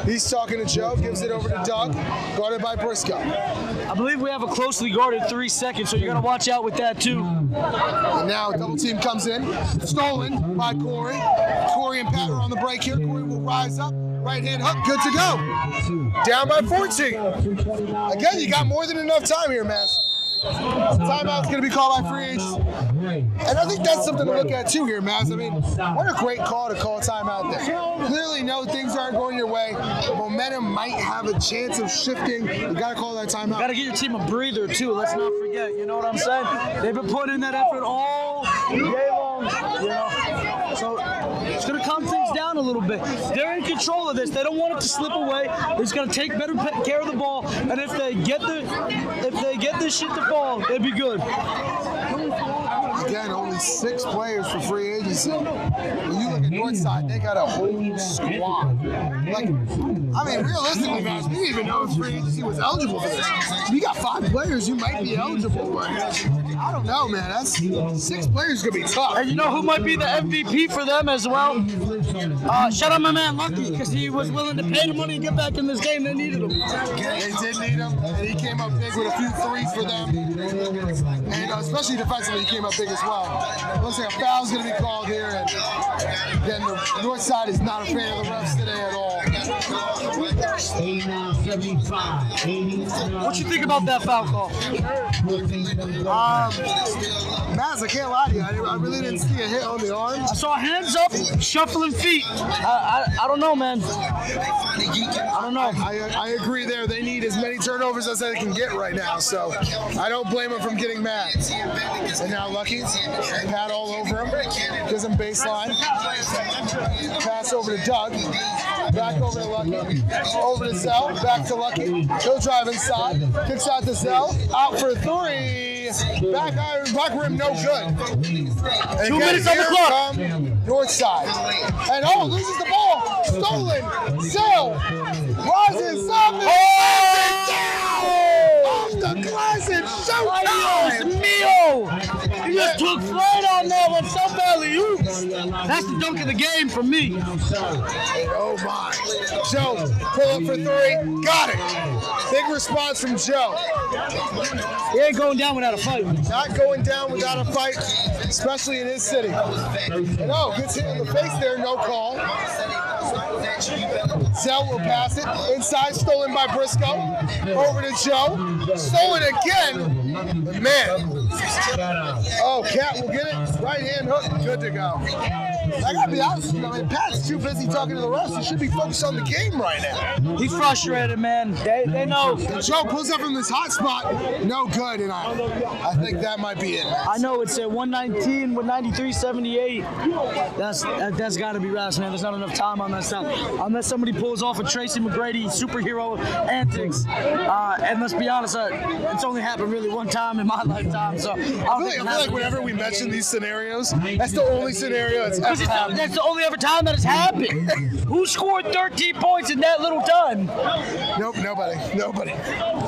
He's talking to Joe, gives it over to Doug, guarded by Briscoe. I believe we have a closely guarded 3 seconds, so you got to watch out with that too. And now a double team comes in, stolen by Corey. Corey and Pat are on the break here. Corey will rise up. Right hand hook, good to go. Down by 14. Again, you got more than enough time here, Mass. Timeout's going to be called by free agents. And I think that's something to look at too here, Mass. I mean, what a great call to call timeout there. Clearly, no, things aren't going your way. The momentum might have a chance of shifting. You got to call that timeout. Got to get your team a breather too. Let's not forget. You know what I'm saying? They've been putting in that effort all day long. You know, so it's going to calm things down a little bit. They're in control of this. They don't want it to slip away. They're just going to take better care of the ball. And if they get this shit to fall, they'd be good. Again, only 6 players for free agency. When you look at Northside, they got a whole squad. Like, I mean, realistically, guys, we didn't even know if free agency was eligible for this. You got 5 players, you might be eligible, but I don't know, man. That's 6 players gonna be tough. And you know who might be the MVP for them as well? Shout out my man Lucky, because he was willing to pay the money and get back in this game. They needed him. They did need him, and he came up big with a few threes for them. And especially defensively, he came up big as well. Looks like a foul's going to be called here, and again, the north side is not a fan of the refs today at all. What you think about that foul call? Maz, I can't lie to you. I really didn't see a hit on the arm. I saw hands up, shuffling feet. I don't know, man. I don't know. I agree there. They need as many turnovers as they can get right now, so I don't blame them from getting mad. And now Lucky, Pat all over him, gives him baseline. Pass over to Doug. Back over to Lucky. Over to Zell. Back to Lucky. He'll drive inside. Kicks out to Zell. Out for 3. Back rim, no good. And 2 minutes on the clock. North side. And loses the ball. Stolen. Zell rises up and down. Off the glass and showtime. Mio. He just took flight on that one. So badly. That's the dunk of the game for me. Oh my. Joe, pull up for 3. Got it. Big response from Joe. He ain't going down without a fight. Not going down without a fight, especially in his city. And gets hit in the face there, no call. Zell will pass it. Inside, stolen by Briscoe. Over to Joe. Stolen again. But man. Cat will get it. Right hand hook. Good to go. I gotta be honest with you. I mean, Pat's too busy talking to the refs. He should be focused on the game right now. He's frustrated, man. They know. Joe pulls up from this hot spot. No good, and I think that might be it. I know it's at 119 with 93.78. That's got to be rash, man. There's not enough time on that side. Unless somebody pulls off a Tracy McGrady superhero antics. And let's be honest, it's only happened really one time in my lifetime. So I feel like whenever we mention these scenarios, that's the only scenario that's ever happened. That's the only ever time that it's happened. Who scored 13 points in that little time? Nope, nobody.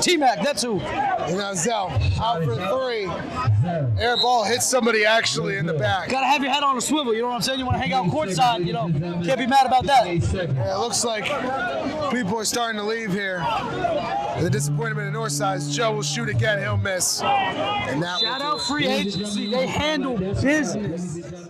T-Mac, that's who. And now Zell out for 3. Air ball hits somebody actually in the back. Gotta have your head on a swivel, you know what I'm saying? You want to hang out courtside, you know. Can't be mad about that. Yeah, it looks like people are starting to leave here. The disappointment in Northside. Joe will shoot again, he'll miss. And that Shout out free agency, they handle business.